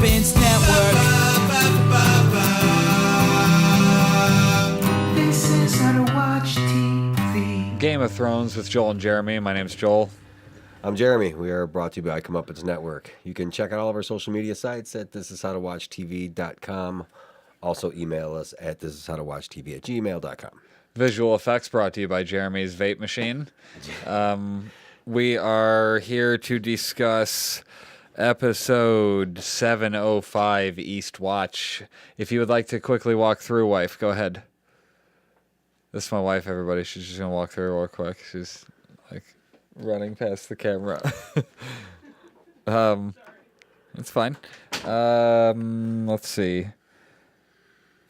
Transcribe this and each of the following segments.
Vince Network. This is how to watch TV. Game of Thrones with Joel and Jeremy. My name's Joel. I'm Jeremy. We are brought to you by Comeuppance Network. You can check out all of our social media sites at thishishowtowatchtv.com. Also email us at thishishowtowatchtv@gmail.com. Visual effects brought to you by Jeremy's Vape Machine. We are here to discuss episode 705, Eastwatch. If you would like to quickly walk through, wife, go ahead. This is my wife, everybody. She's just going to walk through real quick. She's like running past the camera. It's fine. Let's see.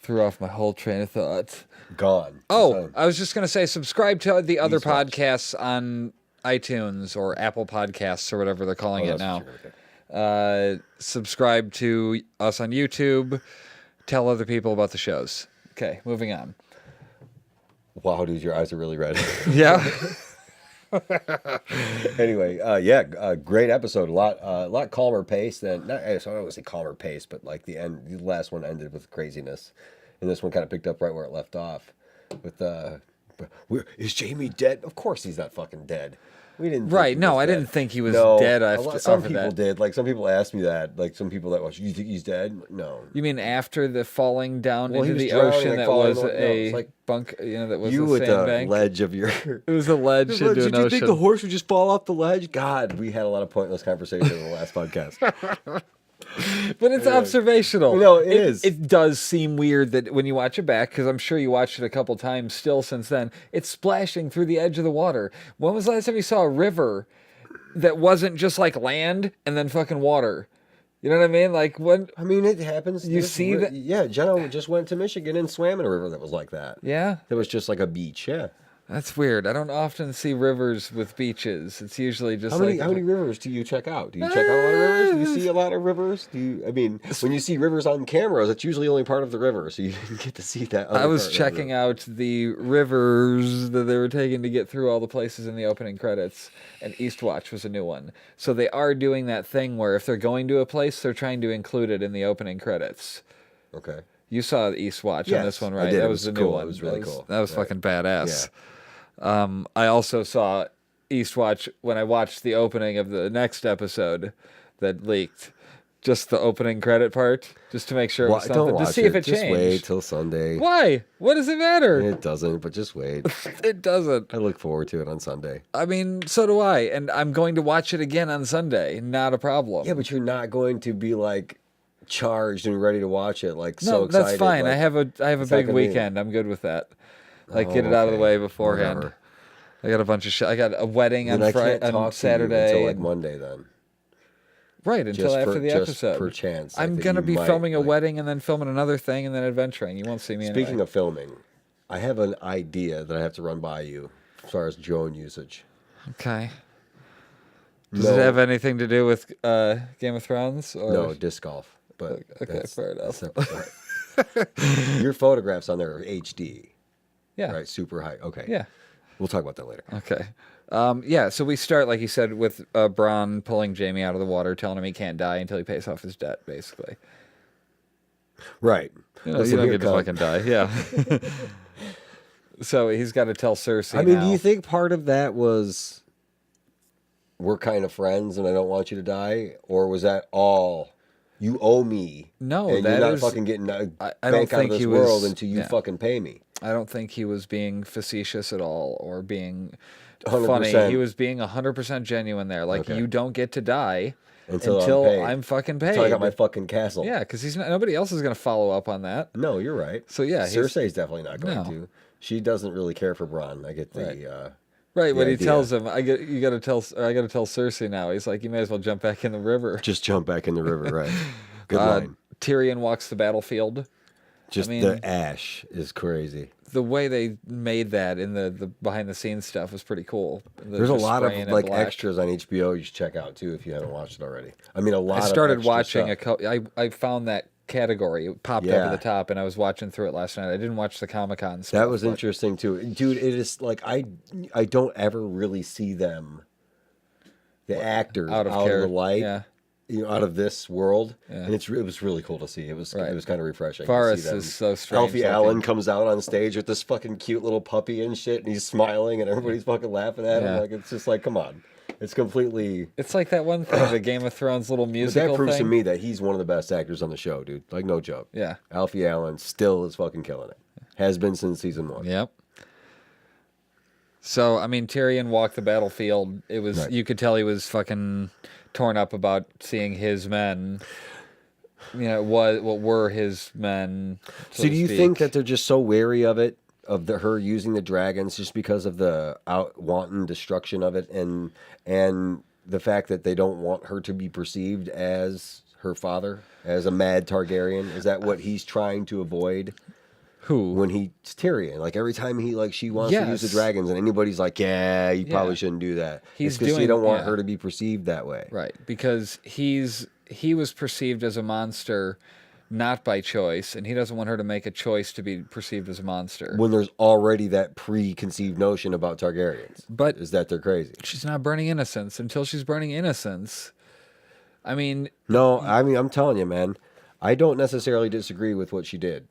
Threw off my whole train of thought. Gone. Oh, I was just going to say, subscribe to the other Eastwatch. podcasts on iTunes or Apple Podcasts or whatever they're calling it now. Subscribe to us on YouTube. Tell other people about the shows. Okay, moving on. Wow, dude, your eyes are really red. Yeah. Anyway, great episode. A lot calmer pace than. I don't want to say calmer pace, but like the last one ended with craziness, and this one kind of picked up right where it left off. With is Jamie dead? Of course he's not fucking dead. We didn't. Right? No, I didn't think he was dead. Some people did. Like some people asked me that. Like some people that watch. You think he's dead? No. You mean after the falling down Well, he into was the drowning, ocean like, that falling was no, a it's like bunk? You know, that was you a with the sandbank. ledge of your. It was a ledge into an Did you ocean. think the horse would just fall off the ledge? God, we had a lot of pointless conversation in the last podcast. But it's observational. No, it is. It does seem weird that when you watch it back, because I'm sure you watched it a couple times still since then, it's splashing through the edge of the water. When was the last time you saw a river that wasn't just like land and then fucking water? You know what I mean? Like when I mean, it happens. You see that? Yeah, Jenna just went to Michigan and swam in a river that was like that. Yeah, That was just like a beach. Yeah. that's weird. I don't often see rivers with beaches. It's usually just How many rivers do you check out? Do you check out a lot of rivers? Do you see a lot of rivers? I mean, when you see rivers on cameras, it's usually only part of the river, so you didn't get to see that. I was checking out the rivers that they were taking to get through all the places in the opening credits, and Eastwatch was a new one. So they are doing that thing where if they're going to a place, they're trying to include it in the opening credits. Okay. You saw Eastwatch on this one, right? I did. That It was the new cool. one. It was really cool. That was Right. fucking badass. I also saw Eastwatch when I watched the opening of the next episode that leaked. Just the opening credit part, just to make sure it was Don't something, watch to see if it Just changed. wait till Sunday. Why? What does it matter? It doesn't, but just wait. It doesn't. I look forward to it on Sunday. I mean, so do I, and I'm going to watch it again on Sunday. Not a problem. Yeah, but you're not going to be like charged and ready to watch it. Like no, so excited. that's fine. Like, I have a it's not big gonna be- weekend. I'm good with that. Like, Oh, get it out of the okay. way beforehand. Whatever. I got a bunch of shit. I got a wedding Then on I can't Friday, talk on to Saturday, you until like and- Monday then. right until Just after the just episode. per chance. like, I'm that gonna you be might, filming a like- wedding and then filming another thing and then adventuring. You won't see me. Speaking anyway. of filming, I have an idea that I have to run by you as far as drone usage. Okay. Does No. it have anything to do with Game of Thrones? Or... No, disc golf. But Okay, that's fair enough. separate. Your photographs on there are HD, Yeah. right? Super high. Okay. Yeah. We'll talk about that later. Okay. Yeah, so we start, like you said, with Bronn pulling Jamie out of the water, telling him he can't die until he pays off his debt, basically. Right. You know, Listen, you don't here get to come- fucking die. Yeah. So he's got to tell Cersei I mean, now. do you think part of that was we're kind of friends and I don't want you to die? Or was that all you owe me? No, and that you're not is- fucking getting a I don't bank out of think this he world was- until you yeah. fucking pay me. I don't think he was being facetious at all or being 100%. funny. He was being 100% genuine there. Like, Okay. you don't get to die Until I'm fucking paid. Until I got my fucking castle. Yeah, because nobody else is going to follow up on that. No, you're right. So, yeah, he's- Cersei's definitely not going No. to. She doesn't really care for Bronn. I get the Right. Right, when he idea. tells him, I got to tell Cersei now. He's like, you may as well jump back in the river. just jump back in the river, right? Good line. Tyrion walks the battlefield. Just mean- the ash is crazy. The way they made that in the behind the scenes stuff was pretty cool. There's a Just lot of spraying in like black. extras on HBO you should check out too if you haven't watched it already. I mean, a lot. I started of extra watching stuff. I found that category. It popped up Yeah. at the top, and I was watching through it last night. I didn't watch the Comic-Con stuff. That was but interesting too, dude. It is like I don't ever really see them, the actors, Out out of of character. the light. Yeah. out of this world, Yeah. and it was really cool to see. It was Right. kind of refreshing. to Forrest see them. is so strange. Alfie Allen comes out on stage with this fucking cute little puppy and shit, and he's smiling, and everybody's fucking laughing at him. Yeah. Like it's just like, come on, it's completely. It's like that one thing, the Game of Thrones little But musical that proves thing. to me that he's one of the best actors on the show, dude. Like no joke. Yeah. Alfie Allen still is fucking killing it. Has been since season 1. Yep. So, I mean, Tyrion walked the battlefield. It was Right. You could tell he was fucking torn up about seeing his men. What were his men? So do you think that they're just so wary of it, of her using the dragons, just because of the wanton destruction of it, and the fact that they don't want her to be perceived as her father, as a mad Targaryen? Is that what he's trying to avoid? who? When he's Tyrion, like every time she wants to use the Yes. dragons, and anybody's like, "Yeah, you probably Yeah. shouldn't do that." He's because you doing- don't want yeah. her to be perceived that way. Right, because he was perceived as a monster, not by choice, and he doesn't want her to make a choice to be perceived as a monster. When there's already that preconceived notion about Targaryens, But is that they're crazy? she's not burning innocence until she's burning innocence. I mean, No, I'm telling you, man, I don't necessarily disagree with what she did.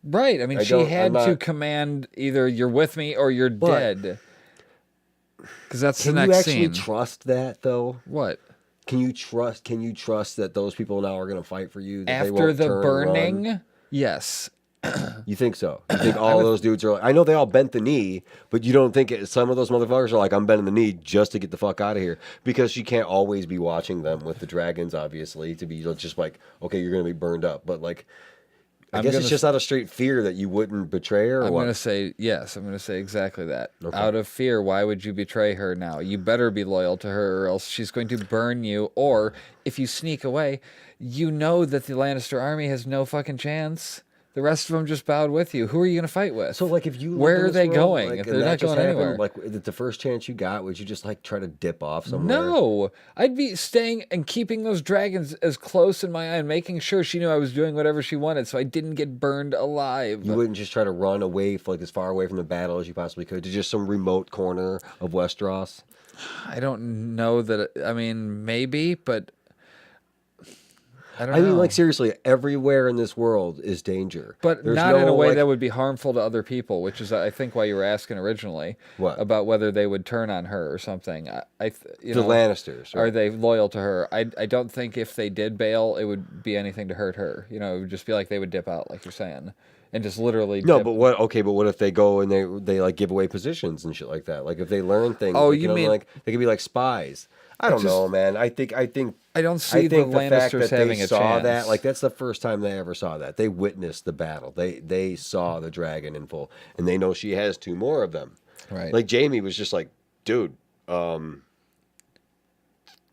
right. I mean, she I'm had to not- command either you're with me or you're But- dead. Because that's Can the you next actually scene. trust that though? What? Can you trust that those people now are going to fight for you? That they After won't the turn and run? burning? Yes. You think so? You think all those dudes are? I know they all bent the knee, but you don't think some of those motherfuckers are like, I'm bending the knee just to get the fuck out of here, because she can't always be watching them with the dragons, obviously, to be just like, okay, you're going to be burned up, but like, I guess it's just out of straight fear that you wouldn't betray her. Or I'm what? going to say yes. I'm going to say exactly that. Okay. Out of fear, why would you betray her now? You better be loyal to her, or else she's going to burn you. Or if you sneak away, you know that the Lannister army has no fucking chance. The rest of them just bowed with you. Who are you going to fight with? So, like, if you where lived in are this they world, going? like, If and they're that not just going happened, anywhere. like the first chance you got, would you just like try to dip off somewhere? No, I'd be staying and keeping those dragons as close in my eye and making sure she knew I was doing whatever she wanted, so I didn't get burned alive. You wouldn't just try to run away, like as far away from the battle as you possibly could, to just some remote corner of Westeros. I don't know that. I mean, maybe, but I don't I know. mean, like seriously, everywhere in this world is danger, But There's not in no, a way like- that would be harmful to other people, which is, I think, why you were asking originally What? about whether they would turn on her or something. You the know, Lannisters. are Right? they loyal to her? I don't think if they did bail, it would be anything to hurt her. It would just be like they would dip out, like you're saying, and just literally. No, dip. but what? Okay, but what if they go and they like give away positions and shit like that? Like if they learn things. Oh, like, you mean- like they could be like spies? I don't know, man. I think I don't I see think the the fact Lannisters that having they a saw chance. that, like that's the first time they ever saw that. They witnessed the battle. They saw the dragon in full, and they know she has 2 more of them. Right. Like Jamie was just like, dude,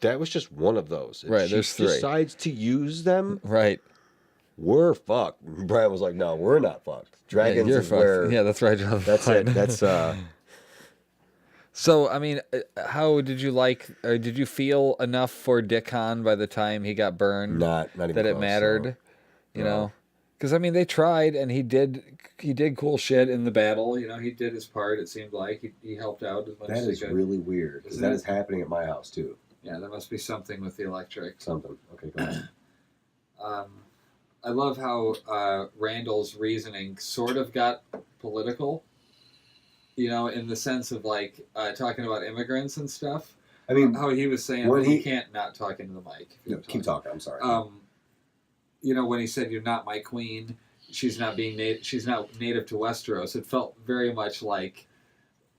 that was just one of those. If Right, she there's 3. decides to use them, Right. we're fucked. Brian was like, no, we're not fucked. Dragons you're is fucked. where. Yeah, that's right. Jonathan. That's it. That's So, I mean, how did you like, or did you feel enough for Dickon by the time he got burned? not even that it close, mattered, no. you No. know? Because I mean, they tried, and he did cool shit in the battle. He did his part. It seemed like he helped out as much That as he is could. really weird because Isn't that it? is happening at my house too. Yeah, there must be something with the electric. Something. Okay, go ahead. I love how Randall's reasoning sort of got political. In the sense of like talking about immigrants and stuff. I mean, How he was saying, when well, you he- can't not talk into the mic. if you're keep talking. I'm sorry. When he said, "You're not my queen," she's not she's not native to Westeros. It felt very much like,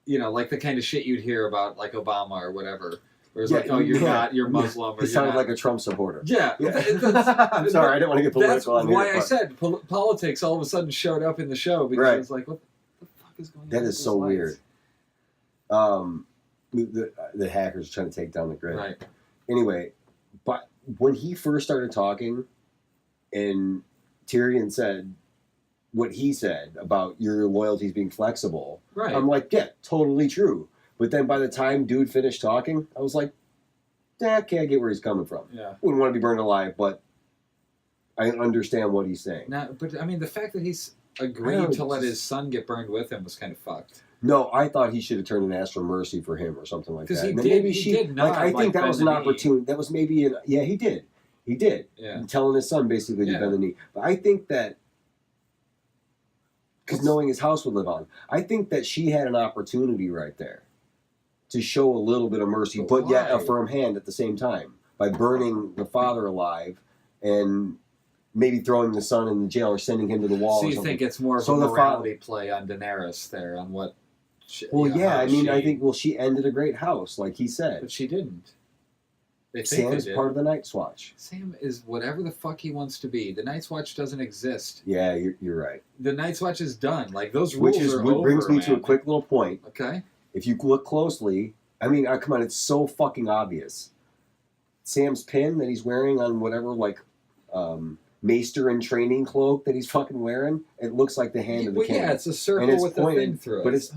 like the kind of shit you'd hear about like Obama or whatever. Where it's Yeah, like, "Oh, you're yeah. not. You're Muslim." Or he you're sounded not. like a Trump supporter. Yeah. I'm sorry, I didn't want to get That's political on here. why I but said politics all of a sudden showed up in the show because Right. it's like, what the fuck is going on? That with is this so lights? weird. The hackers are trying to take down the grid. Right. Anyway, but when he first started talking, and Tyrion said what he said about your loyalties being flexible, Right. I'm like, yeah, totally true. But then by the time dude finished talking, I was like, okay, I get where he's coming from. Yeah. Wouldn't want to be burned alive, but I understand what he's saying. Now, but I mean, the fact that he's I agreed know, to let it's- his son get burned with him was kind of fucked. No, I thought he should have turned and asked for mercy for him or something like 'Cause that. he And then did- maybe he did not, I think like, that was an bend the knee. opportunity. That was maybe yeah, he did. He did. Yeah. Telling his son basically to bend the knee. But I think that, because knowing his house would live on, I think that she had an opportunity right there to show a little bit of mercy, but yet a firm hand at the same time by burning the father alive and maybe throwing the son in the jail or sending him to the wall. So or you something. think it's more of a morality play on Daenerys there, on what... I think she ended a great house, like he said. But she didn't. Sam's part of the Night's Watch. Sam is whatever the fuck he wants to be. The Night's Watch doesn't exist. Yeah, you're right. The Night's Watch is done. Like, those rules are over, Which brings me to a quick little point. Okay. If you look closely, I mean, come on, it's so fucking obvious. Sam's pin that he's wearing on whatever, like, maester in training cloak that he's fucking wearing, it looks like the hand of the king. Yeah, it's a circle with the thing through it. But it's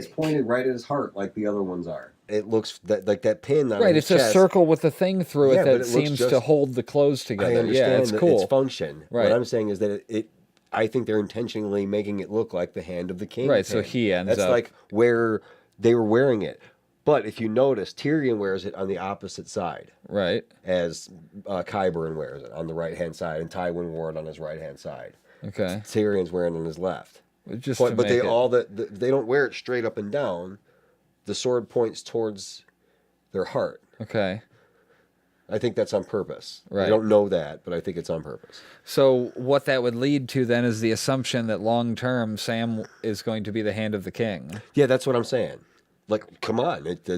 pointed right at his heart, like the other ones are. It looks like that pin on his it's chest. a circle with the thing through it that it seems to hold the clothes together. I understand it's cool. its function. Right. What I'm saying is that I think they're intentionally making it look like the hand of the king. Right, so he ends up... That's like where they were wearing it. But if you notice, Tyrion wears it on the opposite side. Right. As Qyburn wears it on the right-hand side, and Tywin wore it on his right-hand side. Okay. Tyrion's wearing it on his left. But they don't wear it straight up and down. The sword points towards their heart. Okay. I think that's on purpose. Right. I don't know that, but I think it's on purpose. So what that would lead to then is the assumption that long-term Sam is going to be the hand of the king. Yeah, that's what I'm saying. Like, come on, it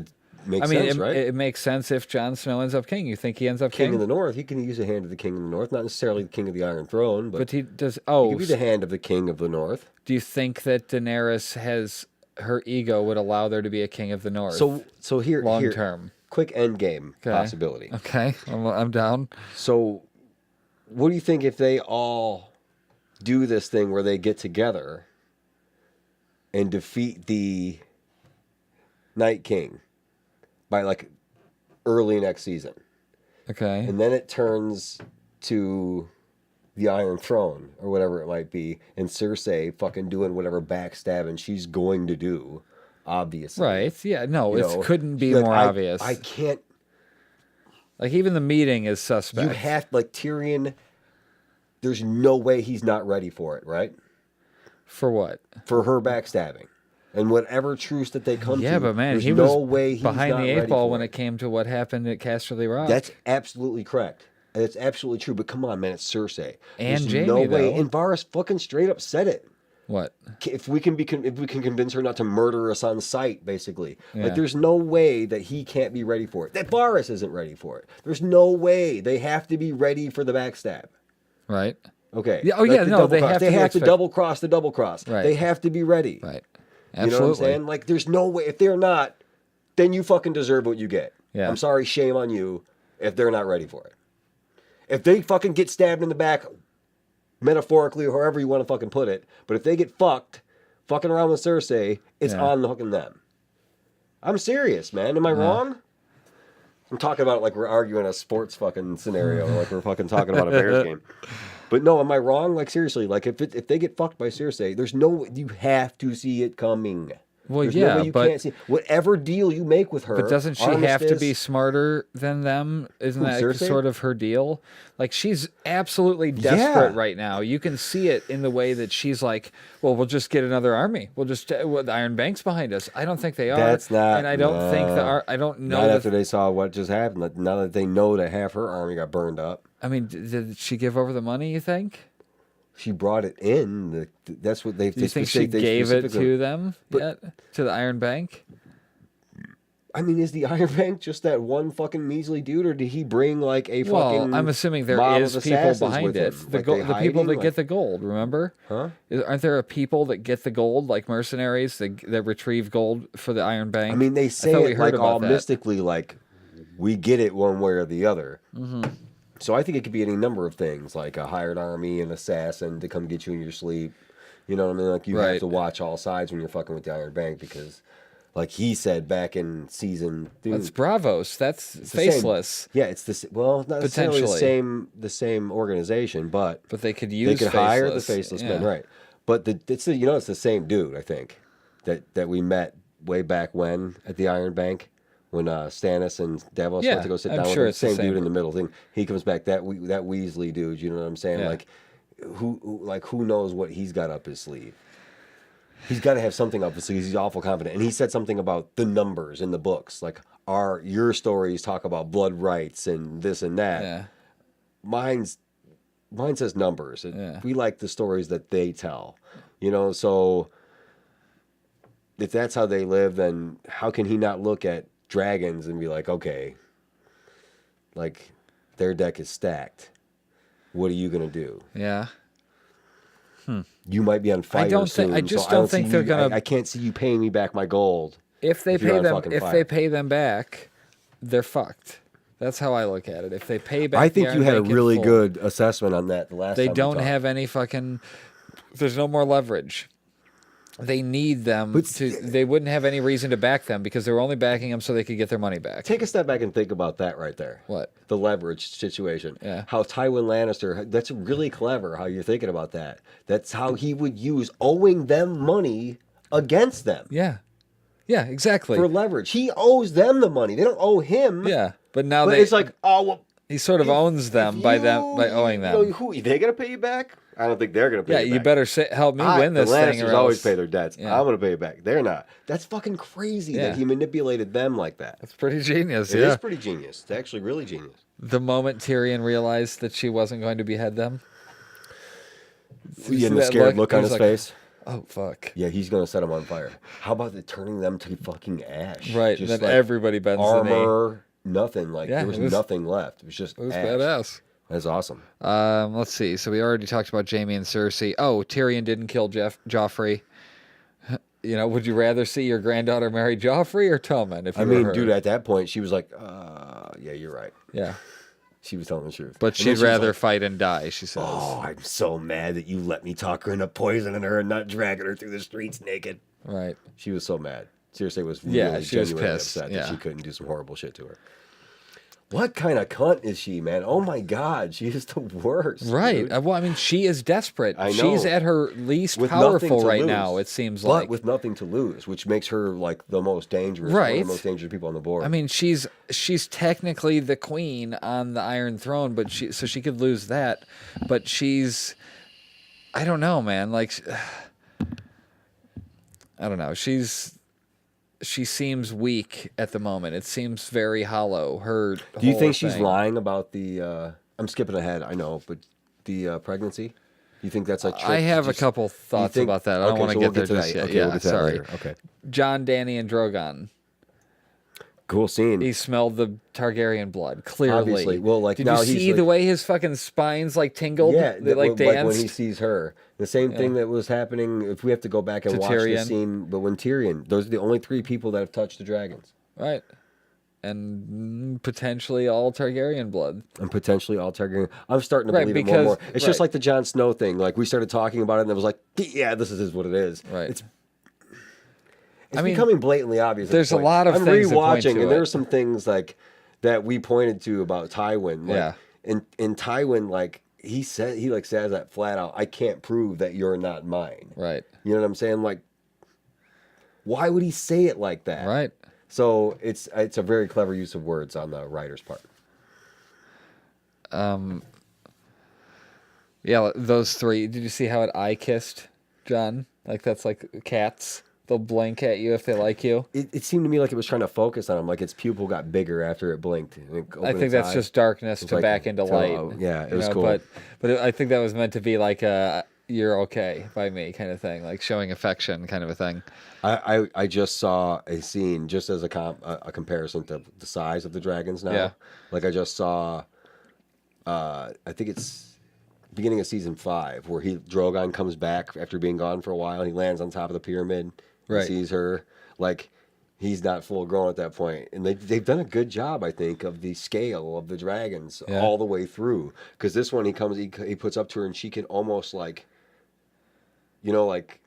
makes sense, right? It makes sense if Jon Snow ends up king. You think he ends up king? King of the North. He can use the hand of the King of the North, not necessarily the King of the Iron Throne, but he does. He could be the hand of the King of the North. Do you think that Daenerys her ego would allow there to be a King of the North? So here, long term, quick end game possibility. Okay, I'm down. So, what do you think if they all do this thing where they get together and defeat the Night King by like early next season? Okay. And then it turns to the Iron Throne or whatever it might be, and Cersei fucking doing whatever backstabbing she's going to do, obviously. Right. Yeah, no, it couldn't be more obvious. I can't... Like, even the meeting is suspect. You have, like, Tyrion, there's no way he's not ready for it, right? For what? For her backstabbing. And whatever truce that they come to, yeah, but man, he no was way he's behind not the ready eight ball for when it. it came to what happened at Casterly Rock. That's absolutely correct. That's absolutely true. But come on, man, it's Cersei. And There's Jaime, no way. though. And Varys fucking straight up said it. What? If we can convince her not to murder us on sight, basically, Yeah. like there's no way that he can't be ready for it. That Varys isn't ready for it. There's no way. They have to be ready for the backstab. Right. Okay. Yeah, they have to double cross the double cross. Right. They have to be ready. Right. You Absolutely. know what I'm saying? Like, there's no way. If they're not, then you fucking deserve what you get. Yeah. I'm sorry, shame on you if they're not ready for it. If they fucking get stabbed in the back, metaphorically or however you want to fucking put it, but if they get fucking around with Cersei, it's on fucking them. I'm serious, man. Am I wrong? I'm talking about it like we're arguing a sports fucking scenario, like we're fucking talking about a Bears game. But no, am I wrong? Like, seriously, like if they get fucked by Cersei, there's no, you have to see it coming. Well, There's yeah, no way you but can't see whatever deal you make with her. But doesn't she have to armistice- be smarter than them? Isn't that Cersei? sort of her deal? Like, she's absolutely desperate Yeah. right now. You can see it in the way that she's like, well, we'll just get another army. We'll just, the Iron Bank's behind us. I don't think they are. That's not. And I don't think I don't know. Not after they saw what just happened. Now that they know that half her army got burned up. I mean, did she give over the money, you think? She brought it in. That's what they. Do you think she gave it to them yet? To the Iron Bank? I mean, is the Iron Bank just that one fucking measly dude, or did he bring like a fucking? Well, I'm assuming there mob is of people assassins behind with it. him? The Like, they the people hiding? that get the gold, remember? Huh? Aren't there a people that get the gold, like mercenaries that retrieve gold for the Iron Bank? I mean, they say thought we it heard like all about that. mystically, like we get it one way or the other. Mm-hmm. So I think it could be any number of things, like a hired army, an assassin to come get you in your sleep. You know what I mean? Like you have to watch all sides when you're fucking with the Iron Bank because, like he said back in season 2, That's Bravos. That's it's the faceless. same. Yeah, it's this. Well, not necessarily Potentially. the same organization, but They could use. they could hire the faceless faceless men, right? But it's the same dude. I think that we met way back when at the Iron Bank when Stannis and Davos Yeah, went to go sit I'm down sure with it's the the same dude same in the middle thing. He comes back, that Weasley dude. You know what I'm saying? Yeah. Like, who knows what he's got up his sleeve? He's got to have something up his sleeve. He's awful confident, and he said something about the numbers in the books. Like, your stories talk about blood rights and this and that. Yeah. Mine says numbers. Yeah. We like the stories that they tell. You know, so if that's how they live, then how can he not look at dragons and be like, okay, like their deck is stacked. What are you gonna do? Yeah. You might be on fire I don't soon. think. I just so don't see think they're you- gonna. I can't see you paying me back my gold. If they you're pay on them, fucking if fire. they pay them back, they're fucked. That's how I look at it. If they pay back, I think the you Iron had a Bank in really full, good assessment on that the last They time we don't talked. have any fucking. There's no more leverage. They need them But to. They wouldn't have any reason to back them because they were only backing them so they could get their money back. Take a step back and think about that right there. What? The leverage situation. Yeah. How Tywin Lannister, that's really clever how you're thinking about that. That's how he would use owing them money against them Yeah. Yeah. Exactly. for leverage. He owes them the money. They don't owe him. Yeah. But now But they. it's like, oh, well, he sort of owns them by owing them. You know, who, they going to pay you back? I don't think they're going to pay Yeah. you You back. better help me win this the thing. Lannisters Or always else- pay their debts. Yeah. I'm going to pay you back. They're not. That's fucking crazy Yeah. that he manipulated them like that. That's pretty genius. It yeah. is pretty genius. It's actually really genius. The moment Tyrion realized that she wasn't going to behead them. You see getting the that scared look He on was his like, face? Oh fuck! Yeah, he's gonna set them on fire. How about turning them to fucking ash? Right, Just then like everybody bends the knee. armor, nothing. Like Yeah, there was it was- nothing left. It was just It was ash. badass. That's awesome. Let's see. So we already talked about Jaime and Cersei. Oh, Tyrion didn't kill Joffrey. You know, would you rather see your granddaughter marry Joffrey or Tommen? If you I were mean, her? dude, at that point, she was like, yeah, you're right. Yeah, She was telling the truth. but And then she'd she was rather like, fight and die. She says. oh, I'm so mad that you let me talk her into poisoning her and not dragging her through the streets naked. Right. She was so mad. Seriously, was really Yeah, she was genuinely pissed, upset yeah. that she couldn't do some horrible shit to her. What kind of cunt is she, man? Oh my God, she is the worst. Right. dude. Well, I mean, she is desperate. I know. She's at her least With nothing powerful to right lose. now. It seems But like. with nothing to lose, which makes her like the most dangerous, one Right. of the most dangerous people on the board. I mean, she's technically the queen on the Iron Throne, but so she could lose that. But she's, I don't know, man. Like, I don't know. She seems weak at the moment. It seems very hollow. Her. do you whole think she's thing. lying about the? I'm skipping ahead, I know, but the pregnancy. You think that's a trick? I have Just- a couple you thoughts think- about that. I don't okay, want so to we'll get there to just that. yet. Okay, Yeah, we'll get to that sorry. later. Okay, John, Danny, and Drogon. cool scene. He smelled the Targaryen blood clearly. Obviously. Well, like, did now you he's see the like- way his fucking spines like tingled? Yeah, they like like when danced. he sees her. The same thing that was happening. If we have to go back and To watch the Tyrion. scene, but when Tyrion, those are the only 3 people that have touched the dragons, Right. And potentially all Targaryen blood. and potentially all Targaryen. I'm starting to Right, believe it more and more. because- It's just right. like the Jon Snow thing. Like we started talking about it, and it was like, yeah, this is what it is. Right. It's I mean, becoming blatantly obvious. at there's this a point. lot of I'm things that point rewatching, to and there it. are some things like that we pointed to about Tywin. Like, Yeah. In Tywin, like he says that flat out. I can't prove that you're not mine. Right. You know what I'm saying? Like, why would he say it like that? Right. So it's a very clever use of words on the writer's part. Yeah, those 3. Did you see how it eye kissed John? Like that's like cats. They'll blink at you if they like you. It seemed to me like it was trying to focus on him, like its pupil got bigger after it blinked. And it I opened think its that's eye. just darkness It's to like- back into to- light. oh, yeah, it you was know, cool. But I think that was meant to be like a "you're okay by me" kind of thing, like showing affection kind of a thing. I just saw a scene just as a comparison to the size of the dragons now. Yeah. Like I just saw, I think it's beginning of season 5 where Drogon comes back after being gone for a while and he lands on top of the pyramid. Right. And sees her. Like he's not full grown at that point, and they've done a good job, I think, of the scale of the dragons Yeah. all the way through. Because this one, he puts up to her and she can almost like, like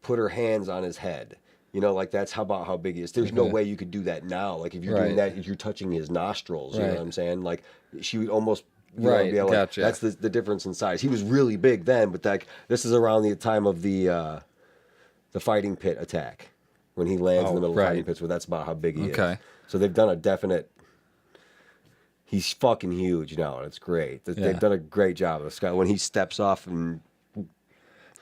put her hands on his head. Like that's about how big he is. There's no way you could do that now. Like if you're doing Right. that, if you're touching his nostrils, you know Right. what I'm saying? Like she would almost. Right, be able to- gotcha. That's the difference in size. He was really big then, but like this is around the time of the fighting pit attack. when he lands in the middle of right. fighting pits, where that's about how big he is. Okay. So they've done a definite. He's fucking huge now, and it's great. They've done a great job of this guy when he steps off and.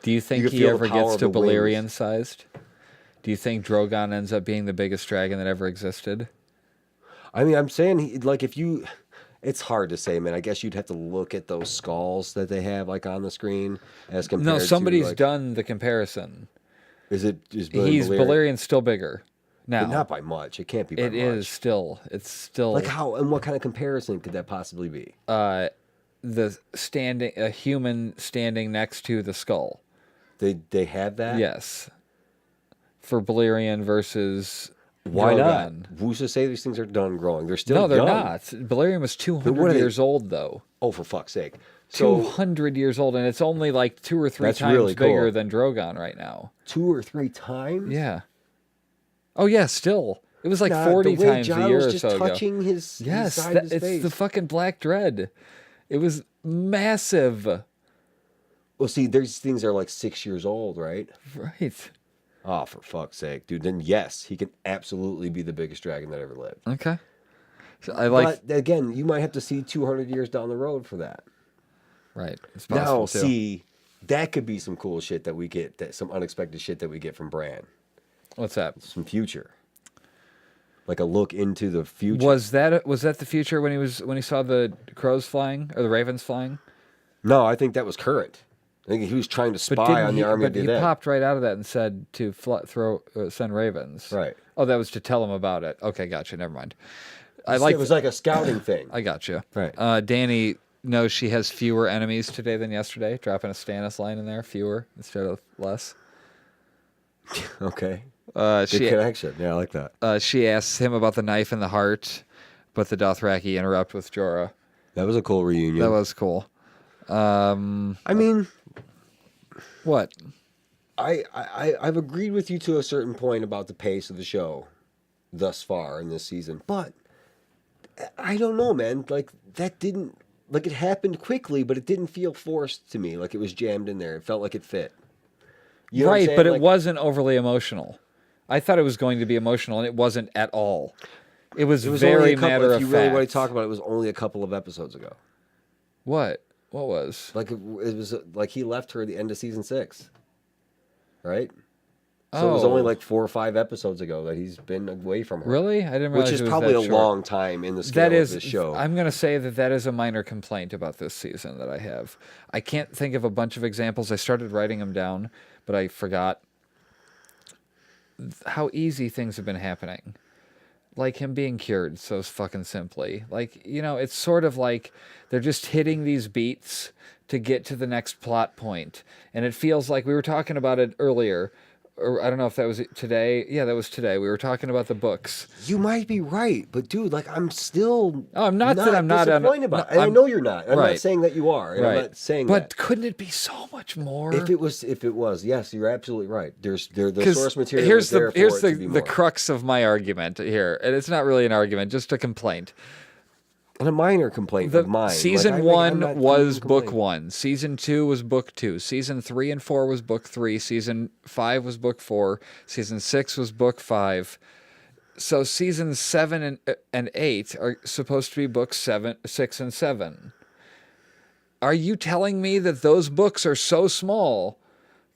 Do you think can he feel the ever power gets of to the wings. Balerion sized? Do you think Drogon ends up being the biggest dragon that ever existed? I mean, I'm saying if you. It's hard to say, man. I guess you'd have to look at those skulls that they have like on the screen as compared No, somebody's to, like, done the comparison. Is Balerian's still bigger now. But not by much. It can't be by It much. is still. It's still Like how and what kind of comparison could that possibly be? a human standing next to the skull. They have that? Yes. For Balerion versus Why Drogon. not? Who's to say these things are done growing? They're still No, they're young. not. Balerion was what 200 are they? years old, though. Oh, for fuck's sake. So 200 years old, and it's only like 2 or 3 That's times really cool. bigger than Drogon right now. 2 or 3 times? Yeah. Oh, yeah, still. It was like Nah, 40 the way times Jon a year was or just so ago. touching his Yes, side of his it's face. the fucking Black Dread. It was massive. Well, see, these things are like 6 years old, right? Right. Oh, for fuck's sake, dude. Then yes, he can absolutely be the biggest dragon that ever lived. Okay. So I like... But again, you might have to see 200 years down the road for that. Right. It's possible, Now, too. see, that could be some cool shit that we get, some unexpected shit that we get from Bran. What's that? Some future. Like a look into the future. Was that the future when he saw the crows flying or the ravens flying? No, I think that was current. I think he was trying to spy on the army of But he the dead. popped right out of that and said to send ravens. Right. Oh, that was to tell him about it. Okay, gotcha. Never mind. It was like a scouting thing. I gotcha. Right. Danny knows she has fewer enemies today than yesterday. Dropping a Stannis line in there, fewer instead of less. Okay. Good connection. Yeah, I like that. She asks him about the knife in the heart, but the Dothraki interrupt with Jorah. That was a cool reunion. That was cool. I mean, What? I've agreed with you to a certain point about the pace of the show thus far in this season, but I don't know, man. Like that didn't it happened quickly, but it didn't feel forced to me. Like it was jammed in there. It felt like it fit. You know what I'm Right, saying? but it Like, wasn't overly emotional. I thought it was going to be emotional, and it wasn't at all. It was only very a couple, matter if of you really fact. want to talk about it, it was only a couple of episodes ago. What? What was? Like it was like he left her at the end of season 6, right? So it was Oh. only like 4 or 5 episodes ago that he's been away from her. Really? I didn't realize Which is it was probably that a short. long time in the scale That is, of this show. I'm going to say that is a minor complaint about this season that I have. I can't think of a bunch of examples. I started writing them down, but I forgot how easy things have been happening. Like him being cured so fucking simply. Like, it's sort of like they're just hitting these beats to get to the next plot point. And it feels like we were talking about it earlier. Or I don't know if that was today. Yeah, that was today. We were talking about the books. You might be right, but dude, like I'm still Oh, I'm not that I'm not disappointed about it. And I I'm- know you're not. I'm right. not saying that you are. And I'm not saying But that. couldn't it be so much more? If it was, yes, you're absolutely right. The 'Cause source material here's is there here's for it to be the more. crux of my argument here, and it's not really an argument, just a complaint. And a minor complaint of mine. Season I'm 1 not was even book complaining. 1. Season 2 was book 2. Season 3 and 4 was book 3. Season 5 was book 4. Season 6 was book 5. So seasons 7 and 8 are supposed to be books 6 and 7. Are you telling me that those books are so small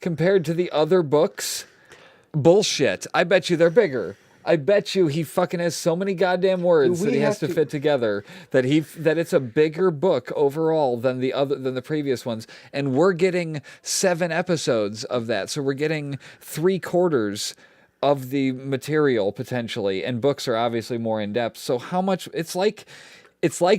compared to the other books? Bullshit. I bet you they're bigger. I bet you he fucking has so many goddamn words Do that we he has have to to- fit together that it's a bigger book overall than the previous ones. And we're getting 7 episodes of that. So we're getting 3/4 of the material potentially, and books are obviously more in depth. So how much it's like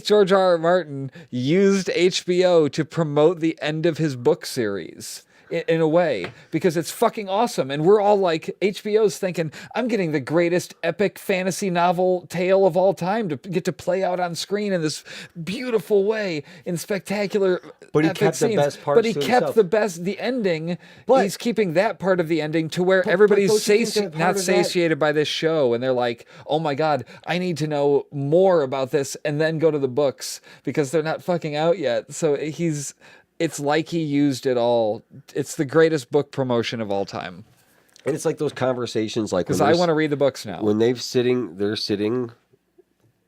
George R. R. Martin used HBO to promote the end of his book series. In a way, because it's fucking awesome. And we're all like, HBO's thinking, I'm getting the greatest epic fantasy novel tale of all time to get to play out on screen in this beautiful way, in spectacular But he epic kept the scenes. best parts But he to kept himself. the ending. But- He's keeping that part of the ending to where but everybody's don't you think that part not of that- satiated by this show. And they're like, oh my God, I need to know more about this, and then go to the books because they're not fucking out yet. So it's like he used it all. It's the greatest book promotion of all time. And it's like those conversations, like Because I want to read the books now. when they're sitting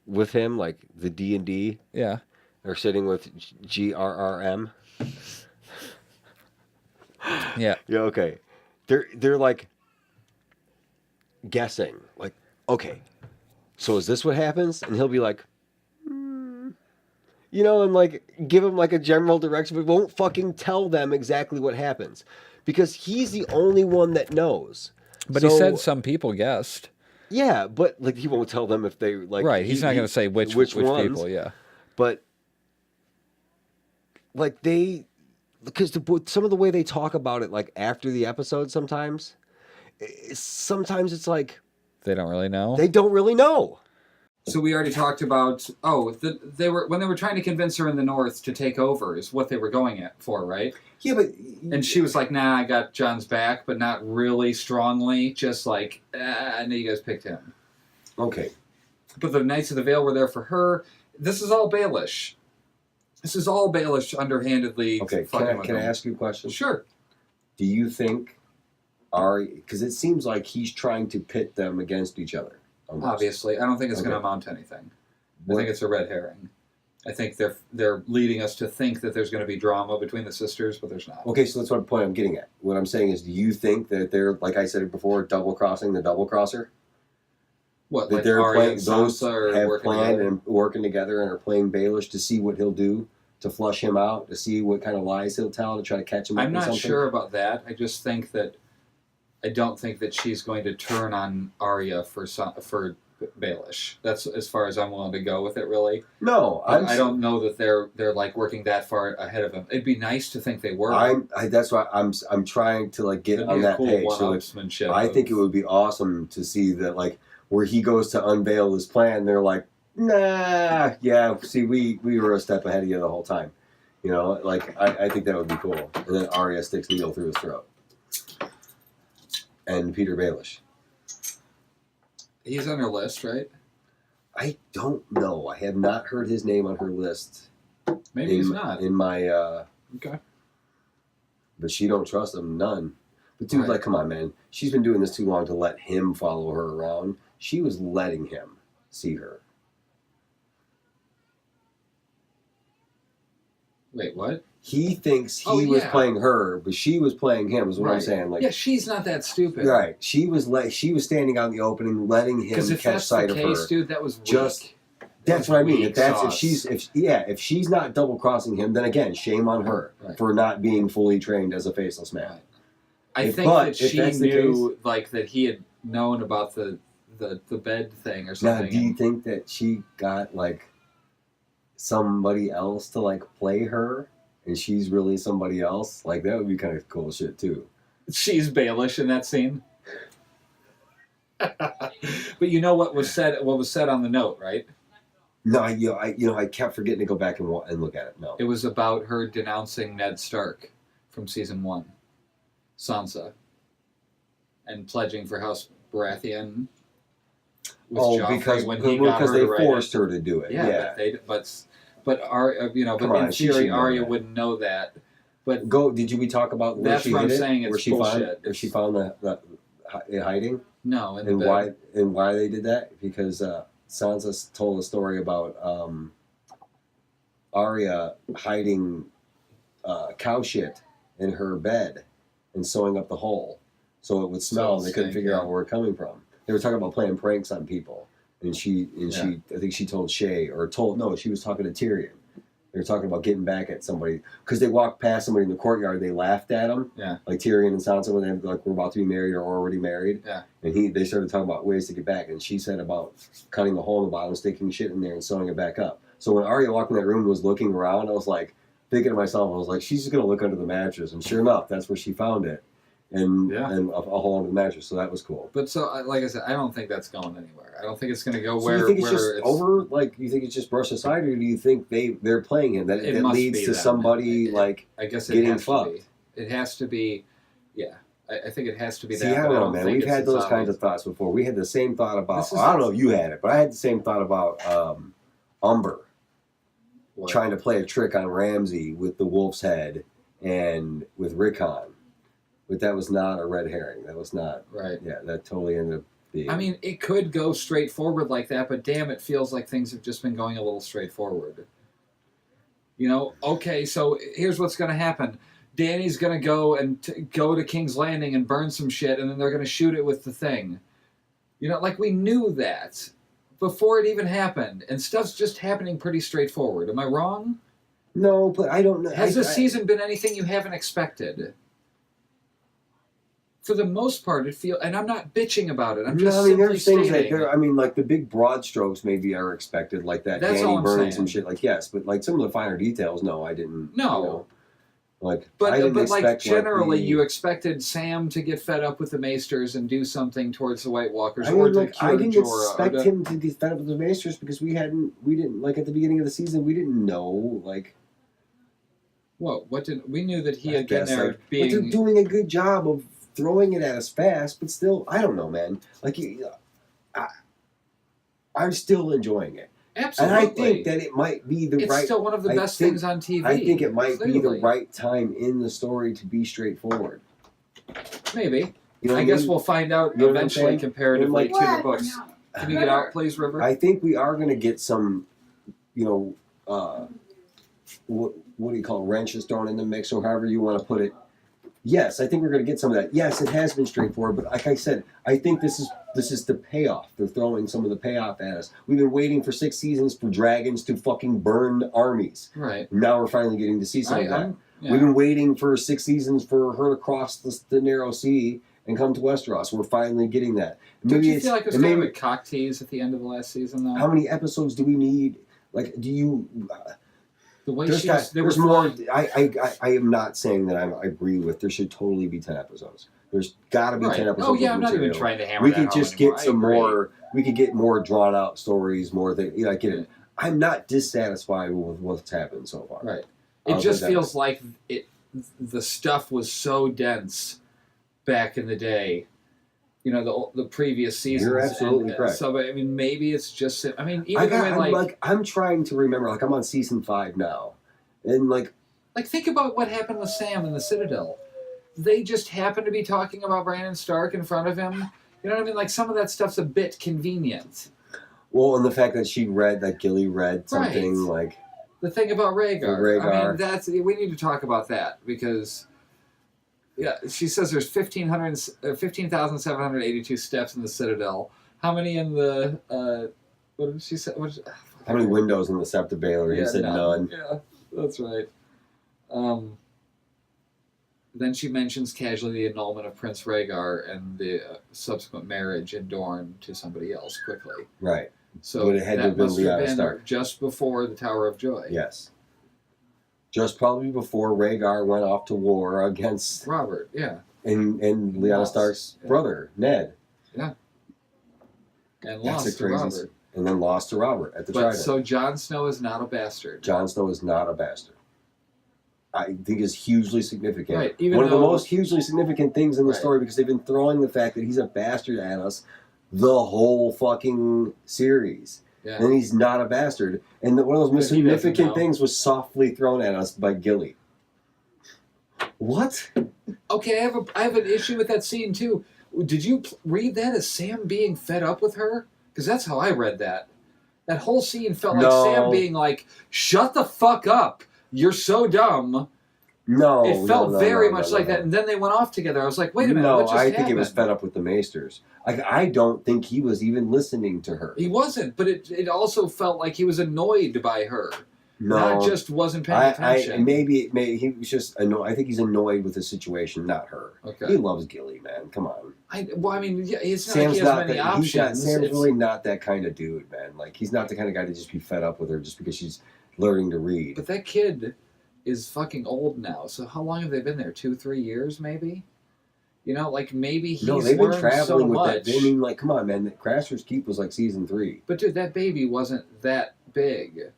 with him, like the D&D. Yeah. They're sitting with GRRM. Yeah. Yeah. Okay. They're like guessing, like, okay, so is this what happens? And he'll be like, you know, and like give him like a general direction, but won't fucking tell them exactly what happens because he's the only one that knows. But So, he said some people guessed. yeah, but like he won't tell them if they like. Right. He's not going to say which ones, people. Yeah. But like because some of the way they talk about it, like after the episode, sometimes it's like They don't really know. they don't really know. So we already talked about they were trying to convince her in the North to take over is what they were going for, right? Yeah, but And she was like, "Nah, I got John's back, but not really strongly, just like I know you guys picked him." okay. But the Knights of the Vale were there for her. This is all Baelish. This is all Baelish underhandedly. Okay, fucking with can I them. ask you a question? Sure. Do you think because it seems like he's trying to pit them against each other. Almost. Obviously, I don't think it's going to amount to anything. I think it's a red herring. I think they're leading us to think that there's going to be drama between the sisters, but there's not. Okay, so that's what point I'm getting at. What I'm saying is, do you think that they're, like I said before, double crossing the double crosser? What, That like they're Arya playing, and those Sansa are have working planned together? and working together and are playing Baelish to see what he'll do to flush him out, to see what kind of lies he'll tell to try to catch him up I'm with not something? sure about that. I just think that I don't think that she's going to turn on Arya for Baelish. That's as far as I'm willing to go with it, really. No, I don't know that they're like working that far ahead of him. It'd be nice to think they were. That's why I'm trying to like get It'd on be a that cool page. So one-upsmanship I think it of- would be awesome to see that, like, where he goes to unveil his plan, they're like, nah, yeah, see, we were a step ahead of you the whole time. You know, like, I think that would be cool. And then Arya sticks needle through his throat. And Peter Baelish. He's on her list, right? I don't know. I have not heard his name on her list. Maybe he's not. In my, Okay. but she don't trust him, none. But dude, Right. like, come on, man. She's been doing this too long to let him follow her around. She was letting him see her. Wait, what? He thinks he Oh, was yeah. playing her, but she was playing him. Is what I'm Right. saying. Like, Yeah, she's not that stupid. right? She was standing out in the opening, letting him Because if catch that's sight the of case, her. dude, that was weak. Just- That That's was what I mean. weak If she's not double crossing him, then again, shame on her Right. for not being fully trained as a faceless man. Right. I If- think but that if she that's the knew, like, that he had known about the bed thing or Now, something. do you think that she got like somebody else to like play her, and she's really somebody else? Like, that would be kind of cool shit too. She's Baelish in that scene. But you know what was said? What was said on the note, right? No, I kept forgetting to go back and look at it. No, It was about her denouncing Ned Stark from season 1, Sansa, and pledging for House Baratheon. With Joffrey when he got because her they to write forced it. her to do it. Yeah, But Come in on, she should theory, know Arya that. wouldn't know that. But we talk about where That's she what hid I'm it? saying, it's where she bullshit. where she found the hiding, no, in the and bed. why they did that? Because Sansa told a story about Arya hiding cow shit in her bed and sewing up the hole so it would smell. So And they couldn't stink, figure yeah. out where it coming from. They were talking about playing pranks on people, and she I think she told Shay she was talking to Tyrion. They were talking about getting back at somebody because they walked past somebody in the courtyard. They laughed at them, Yeah. like Tyrion and Sansa when they like were about to be married or already married. Yeah. And they started talking about ways to get back, and she said about cutting the hole in the bottom, sticking shit in there, and sewing it back up. So when Arya walked in that room and was looking around, I was like thinking to myself, I was like, she's just gonna look under the mattress, and sure enough, that's where she found it, and a hole under the mattress. So that was cool. But so, like I said, I don't think that's going anywhere. I don't think it's going to go So where. you think it's where just over? Like, you think it's just brushed aside, or do you think they're playing him that It must leads be to them. somebody like I guess it getting has fucked? to be. It has to be. Yeah, I think it has to be See, that. I but don't know, man. think We've it's had as those kinds obvious. of thoughts before. We had the same thought about. This is- I don't know if you had it, but I had the same thought about Umber What? trying to play a trick on Ramsay with the wolf's head and with Rickon. But that was not a red herring. That was not. Right. Yeah, that totally ended up being. I mean, it could go straightforward like that, but damn, it feels like things have just been going a little straightforward. You know, okay, so here's what's going to happen. Danny's going to go and go to King's Landing and burn some shit, and then they're going to shoot it with the thing. You know, like we knew that before it even happened, and stuff's just happening pretty straightforward. Am I wrong? No, but I don't know. Has this season been anything you haven't expected? For the most part, it feels, and I'm not bitching about it. I'm just simply there's things stating. that like the big broad strokes maybe are expected, like that That's all Danny I'm burning saying. some shit. Like yes, but like some of the finer details, no, I didn't. No. You know, like, But I didn't like expect, generally, like, you expected Sam to get fed up with the Maesters and do something towards the White Walkers, I or mean, to like, cure I didn't Jorah. expect him to get fed up with the Masters because we didn't like at the beginning of the season we didn't know like. What did we knew that he I had been guess, there like, but they're being. doing a good job of throwing it at us fast, but still, I don't know, man. Like, I'm still enjoying it. Absolutely. And I think that it might be the it's right. still one of the I best think- things on TV. I think it might be the clearly. right time in the story to be straightforward. Maybe. You know what I guess mean? we'll find out You know what I'm eventually saying? comparatively And, to the books. Can you get out, please, River? I think we are going to get some, what do you call it, wrenches thrown in the mix, or however you want to put it. Yes, I think we're going to get some of that. Yes, it has been straightforward, but like I said, I think this is the payoff. They're throwing some of the payoff at us. We've been waiting for 6 seasons for dragons to fucking burn armies. Right. Now we're finally getting to see some of that. Yeah. We've been waiting for 6 seasons for her to cross the narrow sea and come to Westeros. We're finally getting that. Don't you it's- feel like it was and kind of maybe- a cock tease at the end of the last season, though? How many episodes do we need? Like, do you? The way There's, she was, they were there's more. flying- I am not saying that I agree with. There should totally be 10 episodes. There's got to be Right. 10 episodes. Oh yeah, of I'm not even material. trying to hammer We that could home just anymore. get I some agree. more. We could get more drawn out stories. More things. I get it. I'm not dissatisfied with what's happened so far. Right. I'll It just put that feels like the stuff was so dense back in the day. You know, the previous seasons. You're absolutely correct. So I mean, maybe it's just. I mean, even the way I'm trying to remember. Like I'm on season 5 now, and like think about what happened with Sam in the Citadel. They just happened to be talking about Brandon Stark in front of him. You know what I mean? Like some of that stuff's a bit convenient. well, and the fact that Gilly read something Right. like. The thing about Rhaegar. Rhaegar. I mean, we need to talk about that because, yeah, she says there's 15,782 steps in the Citadel. How many in the, what did she say? How many windows in the Septa Baylor? He said none. Yeah, that's right. Then she mentions casually the annulment of Prince Rhaegar and the subsequent marriage in Dorne to somebody else quickly. Right. So But it had to that have been must have Lyanna been Stark. just before the Tower of Joy. Yes. Just probably before Rhaegar went off to war against Robert, yeah. and Lyanna Lost, Stark's yeah. brother, Ned. And That's lost the to craziest. Robert. And then lost to Robert at the But Trident. so Jon Snow is not a bastard. Jon Snow is not a bastard. I think is hugely significant. Right, even One of the though- most hugely significant things in the Right. story because they've been throwing the fact that he's a bastard at us the whole fucking series. Yeah. And he's not a bastard. And one of those most But he doesn't significant know. things was softly thrown at us by Gilly. What? Okay, I have an issue with that scene too. Did you read that as Sam being fed up with her? Because that's how I read that. That whole scene felt like No. Sam being like, "Shut the fuck up! You're so dumb." No. It felt very no, much no, like no. that, and then they went off together. I was like, "Wait a minute, No, what just I happened?" think it was fed up with the Maesters. I don't think he was even listening to her. He wasn't, but it also felt like he was annoyed by her. No. Not just wasn't paying attention. Maybe he was just annoyed. I think he's annoyed with the situation, not her. Okay. He loves Gilly, man. Come on. I mean, yeah, it's not Sam's like he not has many that. options. Sam's It's- really not that kind of dude, man. Like he's not the kind of guy to just be fed up with her just because she's learning to read. But that kid is fucking old now. So how long have they been there? 2-3 years, maybe. You know, like maybe he's No, they've been learned traveling so with much. that. I mean, like, come on, man. Craster's Keep was like season 3. But dude, that baby wasn't that big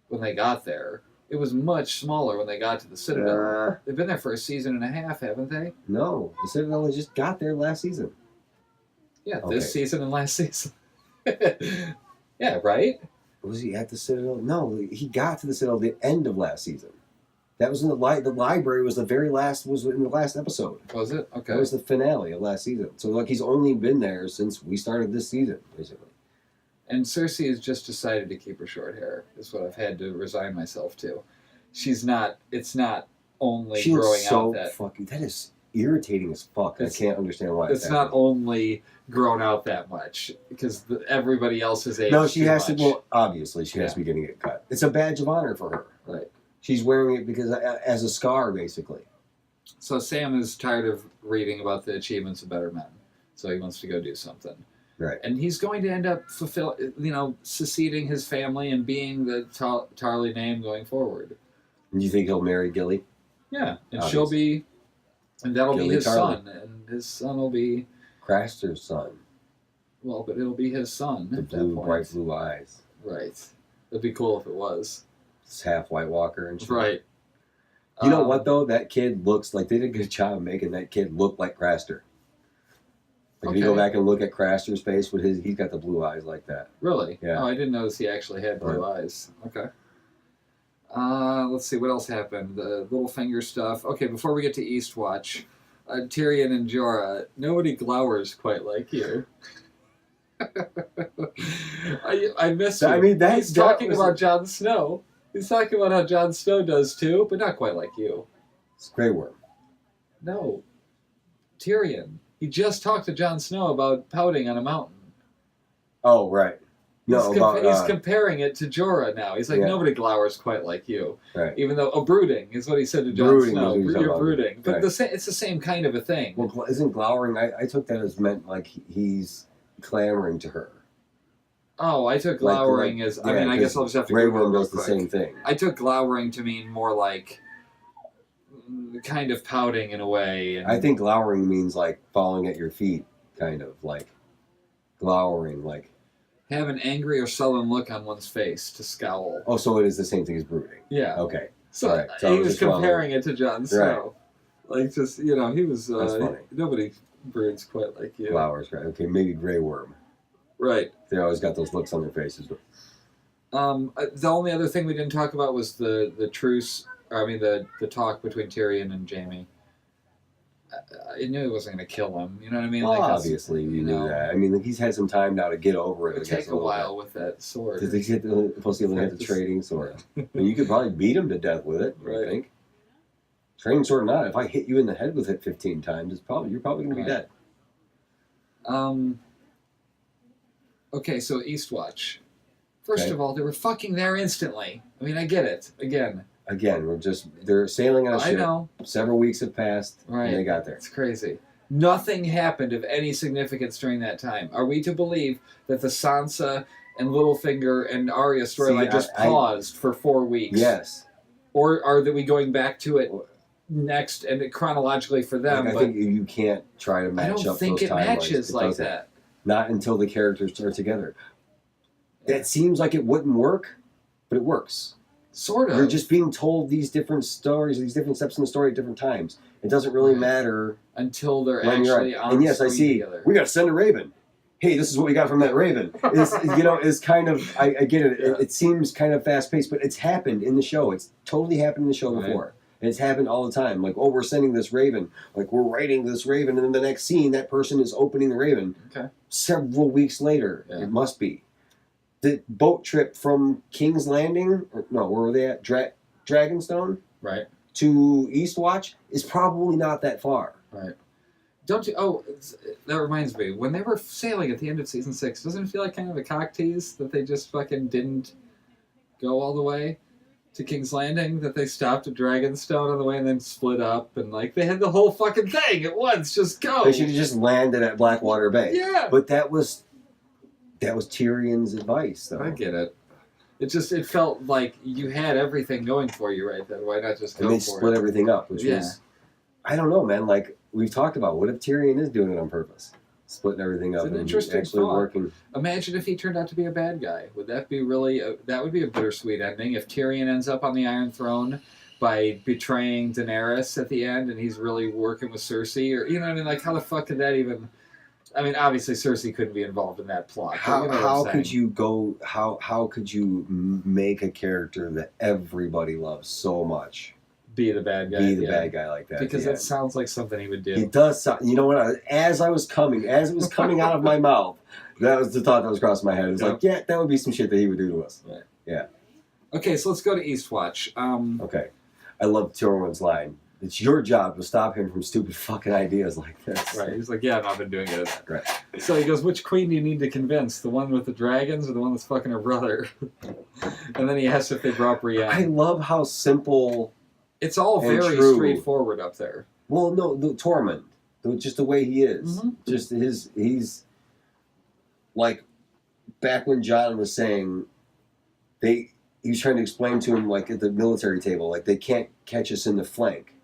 when they got there. It was much smaller when they got to the Citadel. They've been there for a season and a half, haven't they? No, the Citadel just got there last season. Yeah, Okay. this season and last season. Yeah, right? Was he at the Citadel? No, he got to the Citadel at the end of last season. That was in the library. Was in the last episode. Was it? Okay. That was the finale of last season. So like he's only been there since we started this season, basically. And Cersei has just decided to keep her short hair. Is what I've had to resign myself to. She's not. It's not only She growing looks so out that. fucking. That is irritating as fuck. I can't understand why. It's not only grown out that much because everybody else has aged. No, she has too to. much. Well, obviously, she has to be getting it cut. It's a badge of honor for her. Right. She's wearing it because as a scar, basically. So Sam is tired of reading about the achievements of better men, so he wants to go do something. Right. And he's going to end up seceding his family and being the Tarly name going forward. And you think he'll marry Gilly? Yeah, and Obviously. she'll be, and that'll Gilly be his Tarly. son, and his son will be. Craster's son. Well, but it'll be his son The at that blue, point. bright blue eyes. Right. It'd be cool if it was. It's half White Walker and shit. Right. You know what though? That kid looks like they did a good job making that kid look like Craster. Like if you go Okay. back and look at Craster's face with he's got the blue eyes like that. Really? Yeah. Oh, I didn't notice he actually had blue eyes. Okay. Let's see what else happened. The Littlefinger stuff. Okay, before we get to Eastwatch, Tyrion and Jorah. Nobody glowers quite like you. I miss you. I mean, He's talking about Jon Snow. He's talking about how Jon Snow does too, but not quite like you. It's Grey Worm. No. Tyrion. He just talked to Jon Snow about pouting on a mountain. Oh, right. No, He's comparing it to Jorah now. He's like, Yeah. nobody glowers quite like you. right. Even though, brooding is what he said to Jon Brooding Snow. is what he's You're about. brooding. But Right. it's the same kind of a thing. Well, isn't glowering? I took that as meant like he's clamoring to her. Oh, I took Like- glowering as... I yeah, mean, I guess I'll just have to Grey Google it Worm real does the quick. same thing. I took glowering to mean more like kind of pouting in a way. And I think glowering means like falling at your feet, kind of like glowering, like. have an angry or sullen look on one's face to scowl. Oh, so it is the same thing as brooding. Yeah. Okay. So, Right. So he I was was just comparing it to Jon Snow. Like, just, he was... That's funny. Nobody broods quite like you. Flowers, right? Okay, maybe Grey Worm. Right. They always got those looks on their faces. But The only other thing we didn't talk about was the truce. The talk between Tyrion and Jaime. I knew he wasn't going to kill him. You know what I mean? well, that's- obviously, you you knew know. that. I mean, he's had some time now to get over it. It would take a while with that sword. Because he's supposed to have the Practice. trading sword. And you could probably beat him to death with it, I Right. think. Trading sword or not, if I hit you in the head with it 15 times, you're probably going to be Right. dead. Okay, so Eastwatch. First Okay. of all, they were fucking there instantly. I mean, I get it. Again, Again, they're sailing on a I ship. know. Several weeks have passed, Right. and they got there. It's crazy. Nothing happened of any significance during that time. Are we to believe that the Sansa and Littlefinger and Arya storyline See, just I- paused for 4 weeks? Yes. Or are we going back to it next and chronologically for them? Like, I but think you can't try to I match don't up think those it timelines. matches It like doesn't. that. Not until the characters are together. That seems like it wouldn't work, but it works. Sort of. You're just being told these different stories, these different steps in the story at different times. It doesn't really Right. matter until they're when you're actually on And yes, I screen see. together. We got to send a raven. Hey, this is what we got from that raven. Is kind of. I get it. Yeah. It seems kind of fast paced, but it's happened in the show. It's totally happened in the show Right. before. And it's happened all the time. Like, oh, we're sending this raven. Like, we're writing this raven, and then the next scene, that person is opening the raven. Okay. Several weeks later, Yeah. it must be. The boat trip from King's Landing, or, no, where were they at? Dragonstone Right. to Eastwatch is probably not that far. Right. Don't you? Oh, that reminds me. When they were sailing at the end of season 6, doesn't it feel like kind of a cock tease that they just fucking didn't go all the way to King's Landing? That they stopped at Dragonstone on the way and then split up and like they had the whole fucking thing at once. Just go. They should have just landed at Blackwater Bay. Yeah. But that was Tyrion's advice, though. I get it. It felt like you had everything going for you right then. Why not just go And they for split it? everything up, which Yeah. was, I don't know, man. Like we've talked about, what if Tyrion is doing it on purpose, splitting everything up It's an and interesting actually thought. working? Imagine if he turned out to be a bad guy. Would that be really? That would be a bittersweet ending. If Tyrion ends up on the Iron Throne by betraying Daenerys at the end, and he's really working with Cersei, or you know what I mean? Like, how the fuck could that even? I mean, obviously Cersei couldn't be involved in that plot. but How you know what how I'm could saying. you go? How could you make a character that everybody loves so much be the bad guy. Be the bad guy like that. Because that sounds like something he would do. He does sound, you know what, as it was coming out of my mouth, that was the thought that was crossing my head. It was like, yeah, that would be some shit that he would do to us. Right. Yeah. Okay, so let's go to Eastwatch. Okay. I love Tyrman's line. It's your job to stop him from stupid fucking ideas like this. Right. He's like, yeah, I've been doing it. Right. So he goes, which queen do you need to convince? The one with the dragons or the one that's fucking her brother? And then he asks if they brought Brienne. I love how simple. It's all and very true. straightforward up there. Well, no, the Tormund, just the way he is, just he's like back when John was saying he was trying to explain to him like at the military table, like they can't catch us in the flank,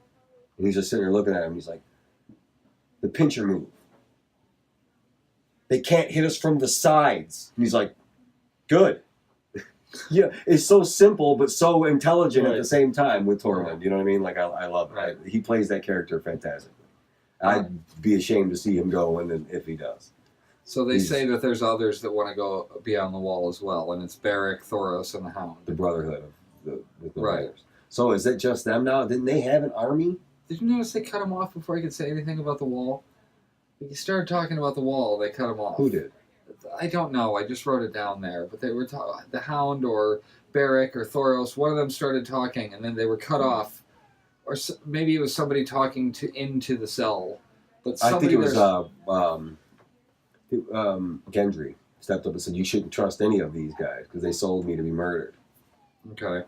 and he's just sitting there looking at him. He's like, the pincher move. They can't hit us from the sides. And he's like, good. Yeah, it's so simple but so intelligent at the same time with Tormund. You know what I mean? Like I love it. Right. He plays that character fantastically. I'd be ashamed to see him go, and then if he does. So they say that there's others that want to go beyond the wall as well, and it's Beric, Thoros, and the Hound. The Brotherhood of the Right. brothers. So is it just them now? Didn't they have an army? Did you notice they cut him off before he could say anything about the wall? When he started talking about the wall, they cut him off. Who did? I don't know. I just wrote it down there. But they were the Hound or Beric or Thoros. One of them started talking, and then they were cut off. Or maybe it was somebody talking into the cell. But I think it was Gendry stepped up and said, "You shouldn't trust any of these guys because they sold me to be murdered." Okay.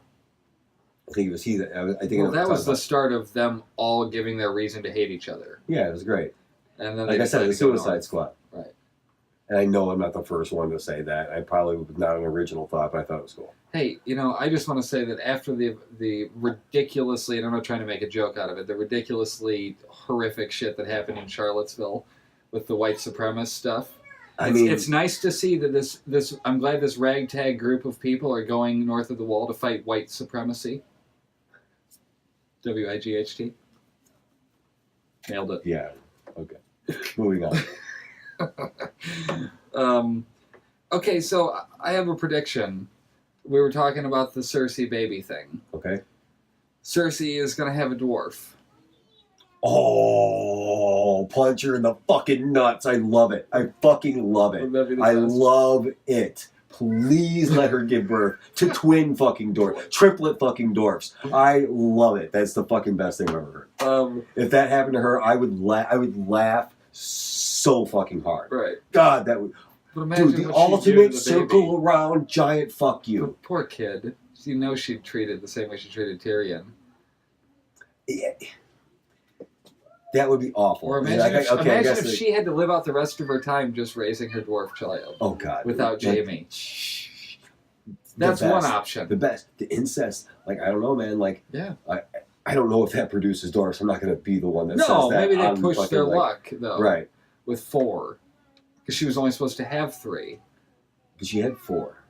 I think it was he that. I think Well, that was the start of them all giving their reason to hate each other. Yeah, it was great. And then Like I said, the Suicide Squad. Right. And I know I'm not the first one to say that. I probably was not an original thought, but I thought it was cool. Hey, I just want to say that after the ridiculously, and I'm not trying to make a joke out of it, the ridiculously horrific shit that happened in Charlottesville with the white supremacist stuff. It's nice to see that this. I'm glad this ragtag group of people are going north of the wall to fight white supremacy. WIGHT. Nailed it. Yeah. Okay. Moving on. Okay, so I have a prediction. We were talking about the Cersei baby thing. Okay. Cersei is going to have a dwarf. Oh, punch her in the fucking nuts. I love it. I fucking love it. Wouldn't that be the I best? love it. Please let her give birth to twin fucking dwarfs. Triplet fucking dwarfs. I love it. That's the fucking best thing I've ever heard. If that happened to her, I would laugh so fucking hard. Right. God, that would... But imagine Dude, the what she'd do to ultimate the circle baby. around giant fuck you. But poor kid. She'd treat it the same way she treated Tyrion. Yeah. That would be awful. Or imagine if she had to live out the rest of her time just raising her dwarf child. Oh, God. Without Jaime. The That's one best. option. The best. The incest. Like, I don't know, man. Like, Yeah. I don't know if that produces dwarfs. I'm not going to be the one that says that. No, maybe they I'm pushed fucking, their like, luck, though. Right. With 4. Because she was only supposed to have 3. But she had 4.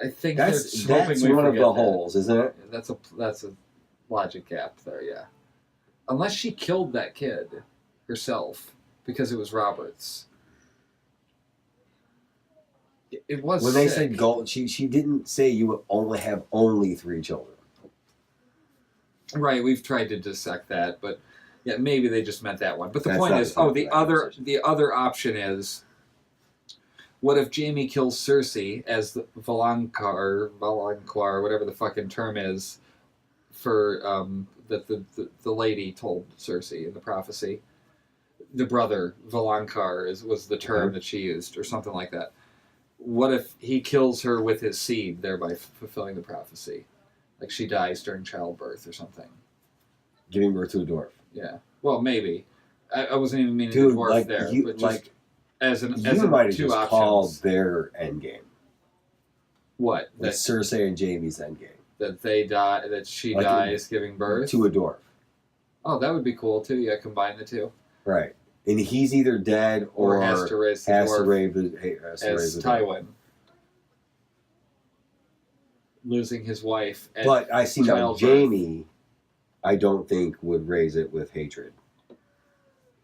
I think That's they're hoping we one of forget the that. holes, isn't it? That's a logic gap there, yeah. Unless she killed that kid herself because it was Robert's. It was When they sick. said gold, she didn't say you would only 3 children. Right, we've tried to dissect that, but yeah, maybe they just meant that one. But the That's point not is, the point the of that conversation. other option is, what if Jaime kills Cersei as the Valankar, whatever the fucking term is, for that the lady told Cersei in the prophecy. The brother Valankar was the term that she used, or something like that. What if he kills her with his seed, thereby fulfilling the prophecy? Like she dies during childbirth or something. Giving birth to a dwarf. Yeah. Well, maybe. I wasn't even meaning Dude, the dwarf like, there, you, but just like, as you a might have two just options. called their endgame. What? Like Cersei and Jaime's endgame. That they die. That she Like, dies giving birth To a dwarf. Oh, that would be cool too. Yeah, combine the two. Right. And he's either dead or has to raise the has to dwarf raise the as the dwarf. Tywin losing his wife. At But I see now childbirth. Jaime, I don't think would raise it with hatred.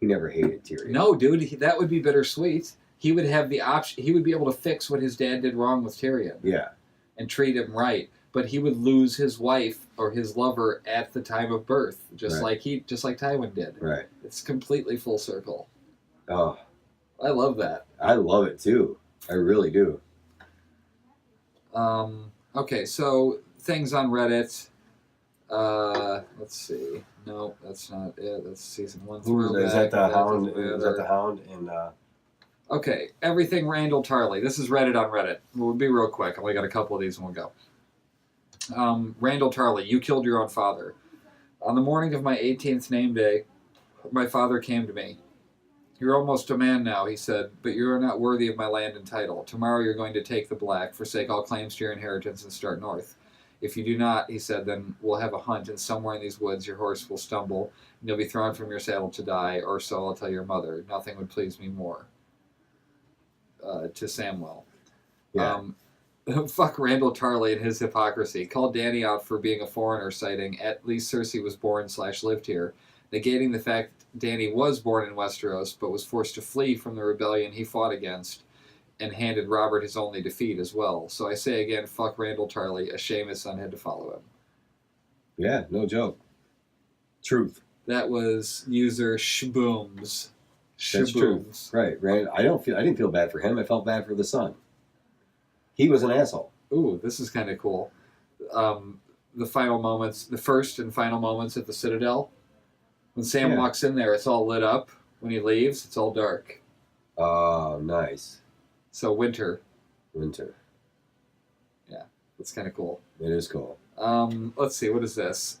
He never hated Tyrion. No, dude, that would be bittersweet. He would have the option. He would be able to fix what his dad did wrong with Tyrion Yeah. and treat him right. but he would lose his wife or his lover at the time of birth, just like Tywin did. Right. It's completely full circle. Oh, I love that. I love it too. I really do. Okay, so things on Reddit. Let's see. No, that's not it. That's season 1. Is that the Hound? Is that the Hound? And okay, everything Randall Tarley. This is Reddit on Reddit. We'll be real quick. I only got a couple of these and we'll go. Randall Tarley, you killed your own father. On the morning of my 18th name day, my father came to me. You're almost a man now, he said, but you're not worthy of my land and title. Tomorrow you're going to take the black, forsake all claims to your inheritance, and start north. If you do not, he said, then we'll have a hunt, and somewhere in these woods your horse will stumble, and you'll be thrown from your saddle to die, or so I'll tell your mother. Nothing would please me more. To Samwell. yeah. Fuck Randall Tarley and his hypocrisy. Called Dany out for being a foreigner, citing at least Cersei was born/lived here, negating the fact Dany was born in Westeros, but was forced to flee from the rebellion he fought against, and handed Robert his only defeat as well. So I say again, fuck Randall Tarley. A shame his son had to follow him. Yeah, no joke. Truth. That was user Shbooms. That's true. Right, right. I didn't feel bad for him. I felt bad for the son. He was an asshole. Ooh, this is kind of cool. The final moments, the first and final moments at the Citadel. When Sam walks in there, it's all lit up. When he leaves, it's all dark. Oh, nice. So winter. Yeah, that's kind of cool. It is cool. Let's see, what is this?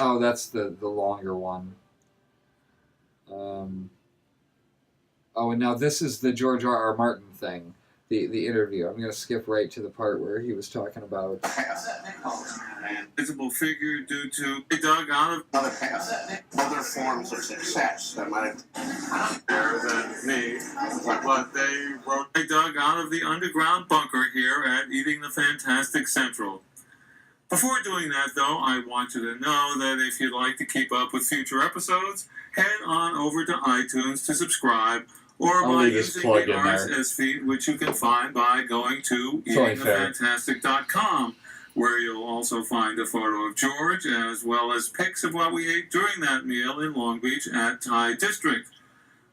Oh, that's the longer one. Oh, and now this is the George R.R. Martin thing, the interview. I'm going to skip right to the part where he was talking about... Visible figure due to a dug out of other paths, other forms of success that might have better than me. But they wrote a dug out of the underground bunker here at Eating the Fantastic Central. Before doing that, though, I want you to know that if you'd like to keep up with future episodes, head on over to iTunes to subscribe, or by using the RSS feed, which you can find by going to eatingthefantastic.com. Where you'll also find a photo of George, as well as pics of what we ate during that meal in Long Beach at Thai District.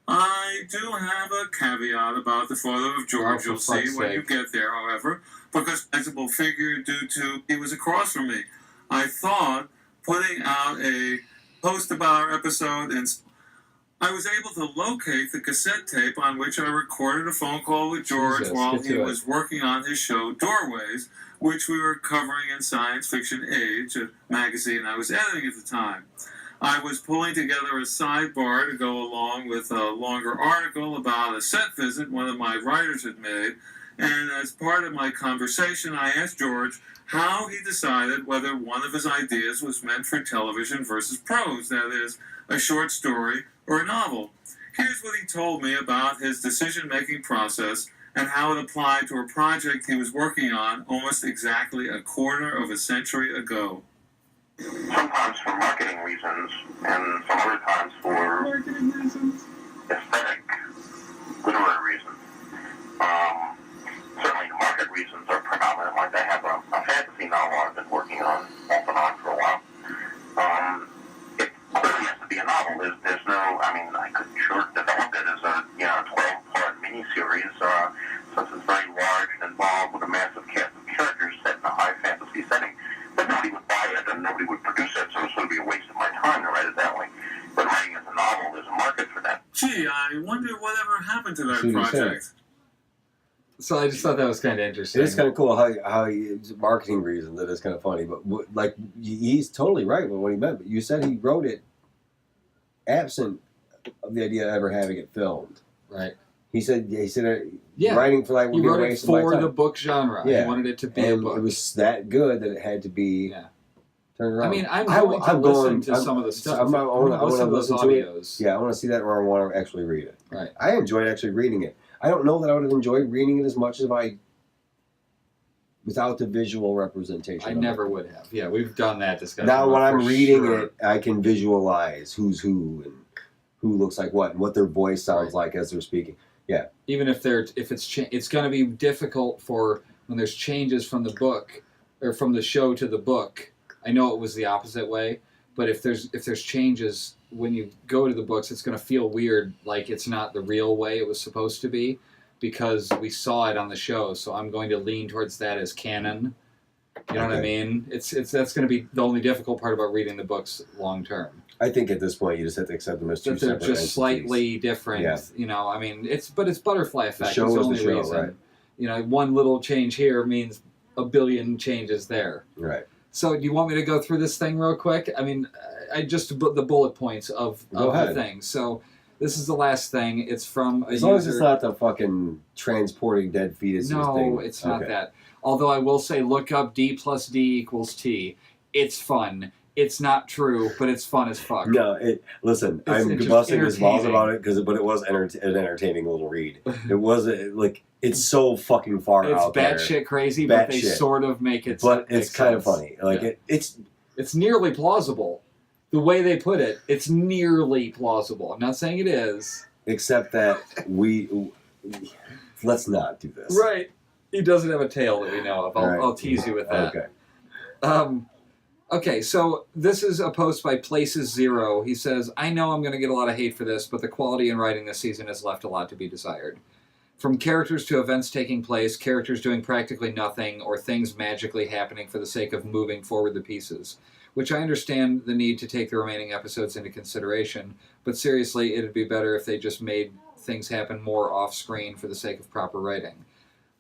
I do have a caveat about the photo of George you'll see when you get there, however, because a visible figure due to he was across from me. I thought putting out a post about our episode, and I was able to locate the cassette tape on which I recorded a phone call with George while he was working on his show Doorways, which we were covering in Science Fiction Age, a magazine I was editing at the time. I was pulling together a sidebar to go along with a longer article about a set visit one of my writers had made, and as part of my conversation, I asked George how he decided whether one of his ideas was meant for television versus prose, that is, a short story or a novel. Here's what he told me about his decision-making process and how it applied to a project he was working on almost exactly a quarter of a century ago. Sometimes for marketing reasons, and some other times for aesthetic, literary reasons. Certainly market reasons are predominant. Like I have a fantasy novel I've been working on off and on for a while. It clearly has to be a novel. There's no, I could sure develop it as a 12-part miniseries, since it's very large and involved with a massive cast of characters set in a high fantasy setting. But nobody would buy it and nobody would produce it, so it would be a waste of my time to write it that way. But writing as a novel, there's a market for that. Gee, I wonder whatever happened to that project. So I just thought that was kind of interesting. It is kind of cool how marketing reasons. It is kind of funny, but he's totally right with what he meant. But you said he wrote it absent of the idea of ever having it filmed. Right. He said writing for like he wrote it for the book genre. Yeah. He wanted it to be a book. It was that good that it had to be turned around. I mean, I'm going to listen to some of the stuff. I want to listen to audios. It. Yeah, I want to see that, or I want to actually read it. Right. I enjoyed actually reading it. I don't know that I would have enjoyed reading it as much as without the visual representation. I never would have. Yeah, we've done that discussion. Now, when I'm reading it, I can visualize who's who and who looks like what and what their voice sounds like as they're speaking. Yeah. Even if it's going to be difficult for when there's changes from the book or from the show to the book. I know it was the opposite way, but if there's changes when you go to the books, it's going to feel weird, like it's not the real way it was supposed to be, because we saw it on the show. So I'm going to lean towards that as canon. You know what I mean? It's that's going to be the only difficult part about reading the books long term. I think at this point you just have to accept them as two That they're separate just entities. slightly different. Yeah. You know, I mean, it's butterfly effect. The show is the is only the show, reason. right? You know, one little change here means a billion changes there. Right. So, do you want me to go through this thing real quick? I mean, I just the bullet points of the thing. So, this is the last thing. It's from a As long as user. it's not the fucking transporting dead fetuses thing. No, it's not that. Although I will say, look up D plus D equals T. It's fun. It's not true, but it's fun as fuck. No, I'm busting his balls about it but it was an entertaining little read. It wasn't like it's so fucking far out there. It's batshit crazy, but they sort of make it. But it's kind of funny. Like it's nearly plausible. The way they put it, it's nearly plausible. I'm not saying it is. Except that let's not do this. Right. He doesn't have a tail that we know of. I'll tease you with that. Okay. Okay, so this is a post by Places Zero. He says, I know I'm going to get a lot of hate for this, but the quality in writing this season has left a lot to be desired. From characters to events taking place, characters doing practically nothing, or things magically happening for the sake of moving forward the pieces. Which I understand the need to take the remaining episodes into consideration, but seriously, it'd be better if they just made things happen more off-screen for the sake of proper writing.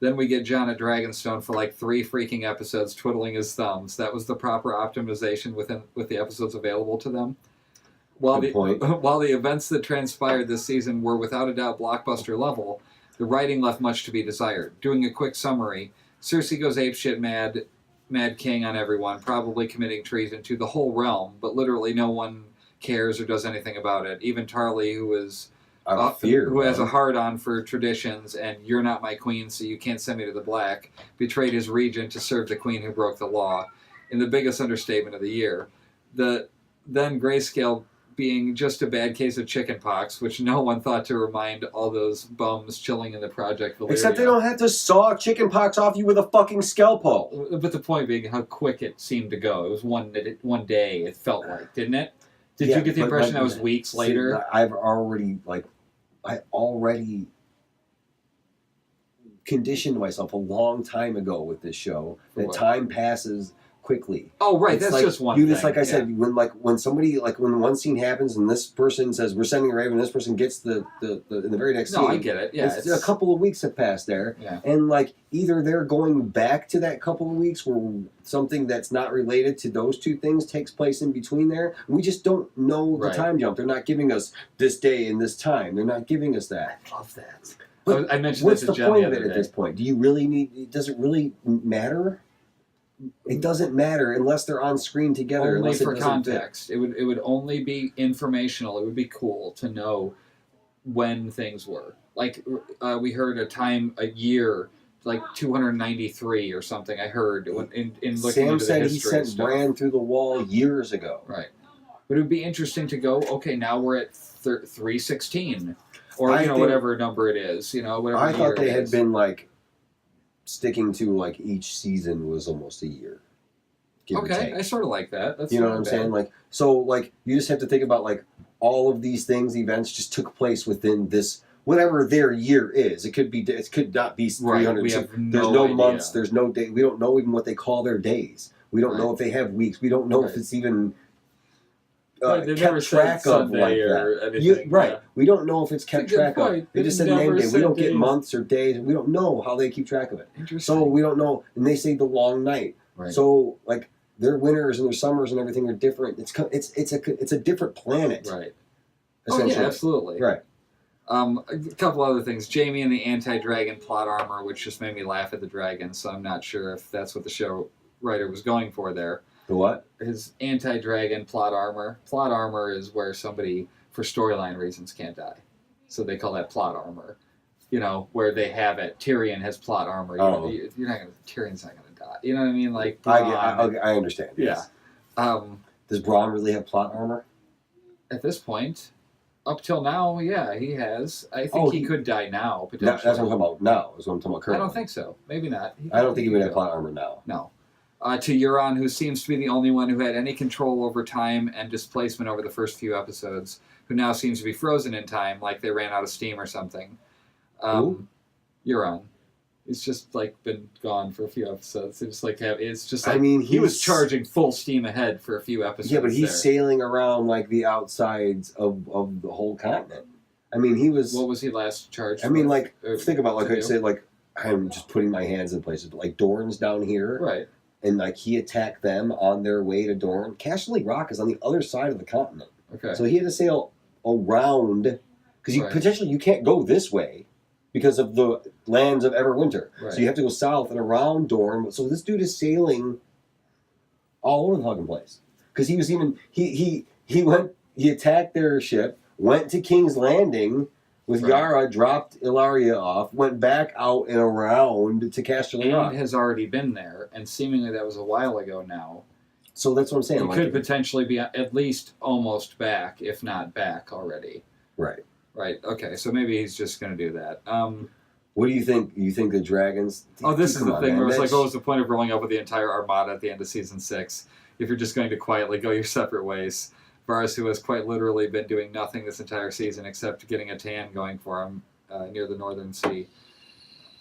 Then we get John at Dragonstone for like 3 freaking episodes twiddling his thumbs. That was the proper optimization with the episodes available to them. While the events that transpired this season were without a doubt blockbuster level, the writing left much to be desired. Doing a quick summary, Cersei goes apeshit mad king on everyone, probably committing treason to the whole realm, but literally no one cares or does anything about it. Even Tarly, who has a hard-on for traditions, and you're not my queen, so you can't send me to the Black, betrayed his regent to serve the queen who broke the law, in the biggest understatement of the year. Then Grayscale being just a bad case of chickenpox, which no one thought to remind all those bums chilling in the Project Valyria. Except they don't have to saw chickenpox off you with a fucking scalpel. But the point being how quick it seemed to go. It was one day, it felt like, didn't it? Did you get the impression that was weeks later? I already conditioned myself a long time ago with this show that time passes quickly. Oh, right. It's that's like, just one thing. Just like I said, when one scene happens and this person says we're sending a raven, and this person gets the in the very next scene. No, I get it. Yeah, it's a couple of weeks have passed there, and like either they're going back to that couple of weeks where something that's not related to those two things takes place in between there. We just don't know the time jump. They're not giving us this day and this time. They're not giving us that. I love that. But I mentioned what's that to the Jen point the of other it at day. this point? Do you really need? Does it really matter? It doesn't matter unless they're on screen together. Only unless for it doesn't context. It would only be informational. It would be cool to know when things were. Like we heard a year, like 293 or something. I heard in looking Sam into said the he history sent stuff. Bran through the wall years ago. Right. But it would be interesting to go, okay, now we're at 316. Or, I think, whatever number it is. Whatever I thought year they it had is. been like sticking to like each season was almost a year. Give or Okay, take. I sort of like that. That's You know not what I'm bad. saying? Like, so like you just have to think about like all of these things, events just took place within this whatever their year is. It could not be 300. We have There's no no idea. months. There's no day. We don't know even what they call their days. We don't know if they have weeks. We don't know if it's even Right, they never kept said track of Sunday like or that. anything, Right. yeah. We don't know if it's kept That's a good track of. point. They just They said name never day. We said don't get days. months or days. We don't know how they keep track of it. Interesting. So we don't know. And they say the long night. Right. So like their winters and their summers and everything are different. It's a different planet. Right. Oh, Essentially. yeah, absolutely. Right. A couple other things. Jamie and the anti-dragon plot armor, which just made me laugh at the dragon, so I'm not sure if that's what the show writer was going for there. The what? His anti-dragon plot armor. Plot armor is where somebody, for storyline reasons, can't die. So they call that plot armor. Where they have it. Tyrion has plot armor. Oh. Tyrion's not going to die. You know what I mean? Like, I understand. yeah. Yes. Does Bronn really have plot armor? At this point, up till now, yeah, he has. I think he could die now, No, potentially. that's what I'm talking about now. Is what I'm talking about I currently. don't think so. Maybe not. I don't think he would have plot armor now. No. to Euron, who seems to be the only one who had any control over time and displacement over the first few episodes, who now seems to be frozen in time, like they ran out of steam or something. Euron. He's just like been gone for a few episodes. It's just like he was charging full steam ahead for a few episodes. Yeah, but he's sailing around like the outsides of the whole continent. I mean, he was. What was he last charged? I mean, like think about like I said, like I'm just putting my hands in places, but like Dorne's down here, right? And like he attacked them on their way to Dorne. Casterly Rock is on the other side of the continent. Okay. So he had to sail around because potentially you can't go this way because of the lands of Everwinter. Right. So you have to go south and around Dorne. So this dude is sailing all over the fucking place because he was even he attacked their ship, went to King's Landing with Yara, dropped Ilaria off, went back out and around to Casterly Rock. And has already been there, and seemingly that was a while ago now. So that's what I'm saying. It could potentially be at least almost back, if not back already. Right. Right. Okay. So maybe he's just going to do that. What do you think? You think the dragons? Oh, this is the thing. Where it's like, what was the point of rolling up with the entire armada at the end of season 6 if you're just going to quietly go your separate ways? Varys, who has quite literally been doing nothing this entire season except getting a tan going for him near the Northern Sea.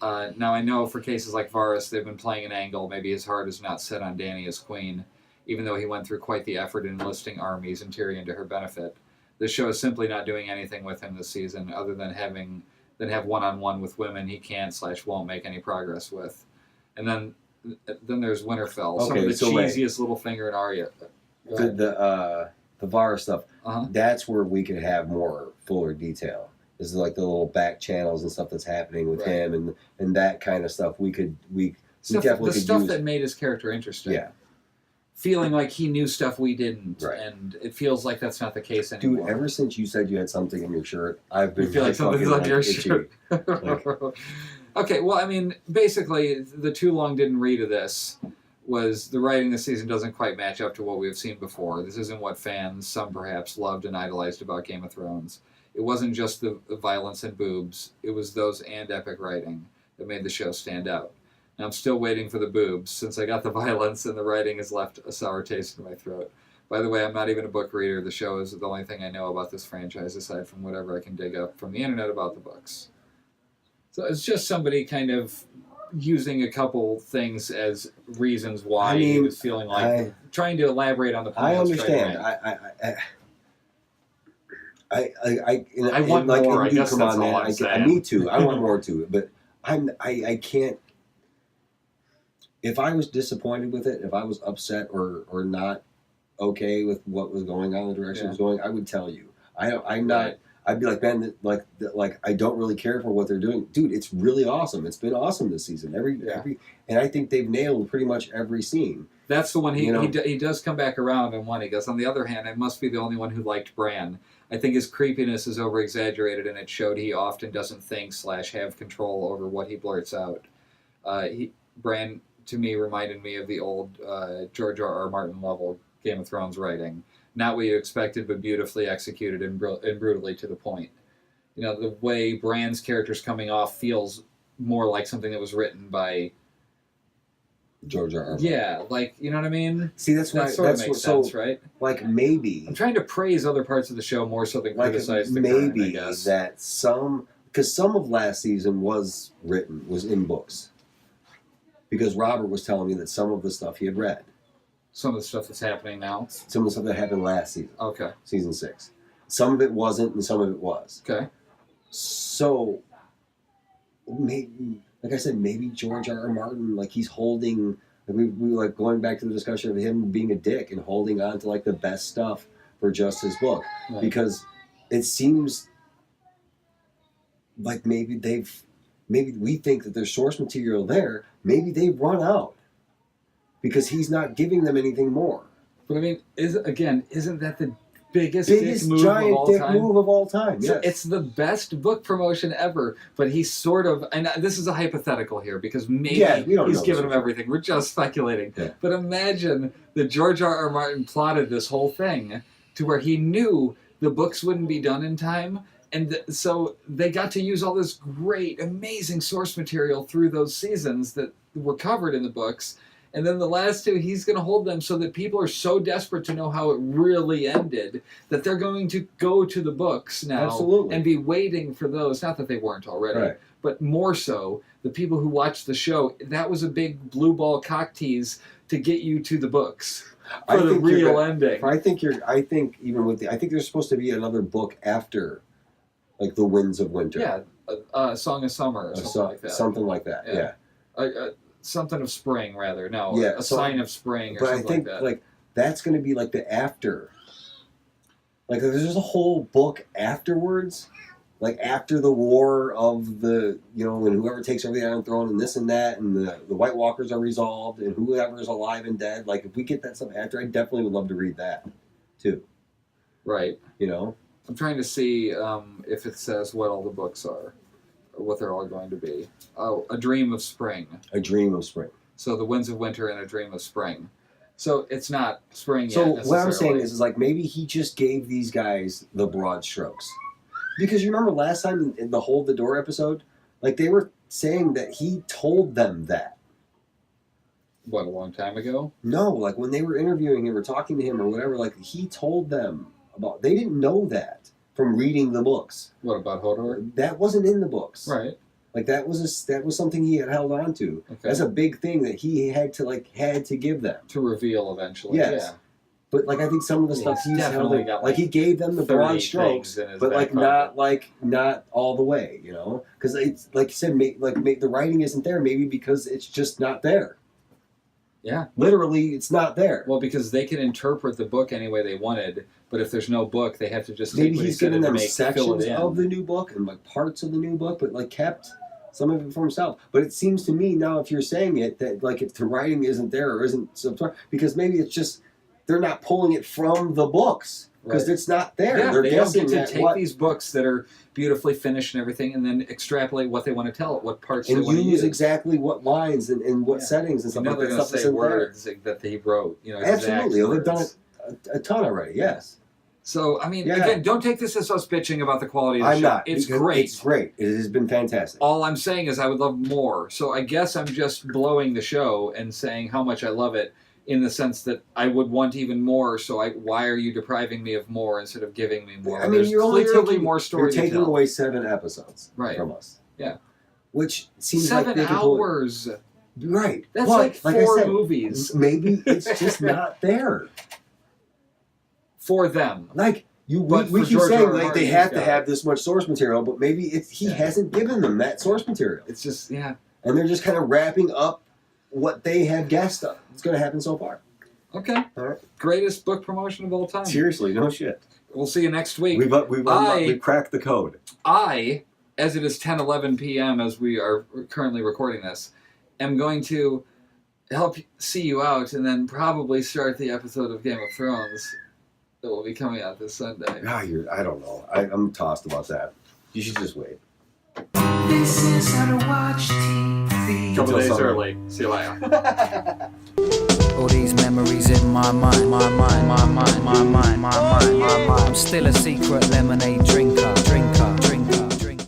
Now I know for cases like Varys, they've been playing an angle. Maybe his heart is not set on Dany as queen, even though he went through quite the effort in enlisting armies and Tyrion to her benefit. The show is simply not doing anything with him this season other than have one-on-one with women he can't/won't make any progress with. And then there's Winterfell, some of the cheesiest little finger in Arya. The Varys stuff. That's where we could have more fuller detail. This is like the little back channels and stuff that's happening with him and that kind of stuff. We definitely could stuff use. That made his character interesting. Yeah. Feeling like he knew stuff we didn't, and it feels like that's not the case anymore. Dude, ever since you said you had something in your shirt, I've been feel like something's on your itchy. shirt. Okay, well, I mean, basically, the too long didn't read of this was the writing this season doesn't quite match up to what we've seen before. This isn't what fans, some perhaps, loved and idolized about Game of Thrones. It wasn't just the violence and boobs. It was those and epic writing that made the show stand out. Now, I'm still waiting for the boobs, since I got the violence and the writing has left a sour taste in my throat. By the way, I'm not even a book reader. The show is the only thing I know about this franchise, aside from whatever I can dig up from the internet about the books. So it's just somebody kind of using a couple things as reasons why he was feeling like trying to elaborate on the point. I understand. I want like, more. I guess come that's on, all man. I'm saying. Me too. I want more to it, but I can't. If I was disappointed with it, if I was upset or not okay with what was going on, the direction it was going, I would tell you. I'm not. Right. I'd be like, man, like I don't really care for what they're doing, dude. It's really awesome. It's been awesome this season. Every, and I think they've nailed pretty much every scene. That's the one he does come back around on one. He goes, on the other hand, I must be the only one who liked Bran. I think his creepiness is over exaggerated, and it showed he often doesn't think / have control over what he blurts out. Bran, to me, reminded me of the old George R.R. Martin level Game of Thrones writing. Not what you expected, but beautifully executed and brutally to the point. You know, the way Bran's character's coming off feels more like something that was written by George R.R. Yeah, like, you know what I mean? See, that's why sort of makes sense, right? Like, maybe I'm trying to praise other parts of the show more so than criticize the current, I guess. That because some of last season was in books. Because Robert was telling me that some of the stuff he had read. Some of the stuff that's happening now? Some of the stuff that happened last season. Okay. Season 6. Some of it wasn't, and some of it was. Okay. So, maybe, like I said, maybe George R.R. Martin, like he's holding, like we were like going back to the discussion of him being a dick and holding on to like the best stuff for just his book. Right. Because it seems like maybe we think that there's source material there, maybe they've run out. Because he's not giving them anything more. But I mean, isn't that the biggest giant dick move of all time? So yes. It's the best book promotion ever. But he's sort of, and this is a hypothetical here because maybe he's giving them everything. We're just speculating. Yeah. But imagine that George R.R. Martin plotted this whole thing to where he knew the books wouldn't be done in time. And so they got to use all this great, amazing source material through those seasons that were covered in the books. And then the last two, he's going to hold them so that people are so desperate to know how it really ended that they're going to go to the books now Absolutely. and be waiting for those. Not that they weren't already, Right. but more so the people who watched the show. That was a big blue ball cock tease to get you to the books for the real ending. I think there's supposed to be another book after, like the Winds of Winter. Yeah, Song of Summer or something like that. Something like that. Yeah. Something of spring, rather. No, Yeah, a so- sign of spring or But I something think like that. that's going to be like the after. Like there's just a whole book afterwards, like after the war of the when whoever takes over the Iron Throne and this and that and the White Walkers are resolved and whoever is alive and dead. Like if we get that stuff after, I definitely would love to read that, too. Right. I'm trying to see if it says what all the books are, or what they're all going to be. Oh, A Dream of Spring. A Dream of Spring. So The Winds of Winter and A Dream of Spring. So it's not spring yet. So what I'm necessarily. saying is like maybe he just gave these guys the broad strokes, because you remember last time in the Hold the Door episode, like they were saying that he told them that. What, a long time ago? No, like when they were interviewing him or talking to him or whatever, like he told them about. They didn't know that from reading the books. What about Hodor? That wasn't in the books. Right. Like that was something he had held on to. Okay. That's a big thing that he had to give them. To reveal eventually. Yes. Yeah. But like I think some of the stuff He's he's held definitely in, got, like he gave them the 30 broad strokes, things in his but back not all the way, because it's like you said, the writing isn't there, maybe because it's just not there. Yeah. Literally, it's not there. Well, because they can interpret the book any way they wanted, but if there's no book, they have to just Maybe take what he's he said given and them fill sections it in. of the new book and like parts of the new book, but like kept some of it for himself. But it seems to me now, if you're saying it, that like if the writing isn't there or isn't because maybe it's just they're not pulling it from the books because Right. it's not there. Yeah, They're they don't guessing get to that take these books that are beautifully finished and everything, and then extrapolate what they want to tell it, what parts they and want to use use. exactly what lines and what Yeah. settings and stuff like they're that. going to Stuff say isn't words that he wrote. Exact Absolutely. They've words. done it a ton already. Yes. So, I mean, Yeah. again, don't take this as us bitching about the quality of the I'm show. not. It's because great. It's great. It has been fantastic. All I'm saying is I would love more. So I guess I'm just blowing the show and saying how much I love it in the sense that I would want even more. So why are you depriving me of more instead of giving me more? I mean, There's you're only clearly taking more story You're taking to tell. away 7 episodes Right. from us. Yeah. Which seems 7 like they can pull it- hours. Right. That's But, like I 4 said, movies Maybe it's just not there. for them. Like we But for keep George saying R. R. like they Martin's have to got have it. this much source material, but maybe he Yeah. hasn't given them that source material, It's just, yeah. and they're just kind of wrapping up what they have guessed up. It's going to happen so far. Okay. All right. Greatest book promotion of all time. Seriously, no shit. We'll see you next week. We've cracked the code. I, as it is 10:11 p.m. as we are currently recording this, am going to help see you out and then probably start the episode of Game of Thrones that will be coming out this Sunday. I don't know. I'm tossed about that. You should just wait. This is how to watch TV. Couple Until days summer. early. See you later. All these memories in my mind, my mind, my mind, my mind, my mind, my mind. I'm still a secret lemonade drinker.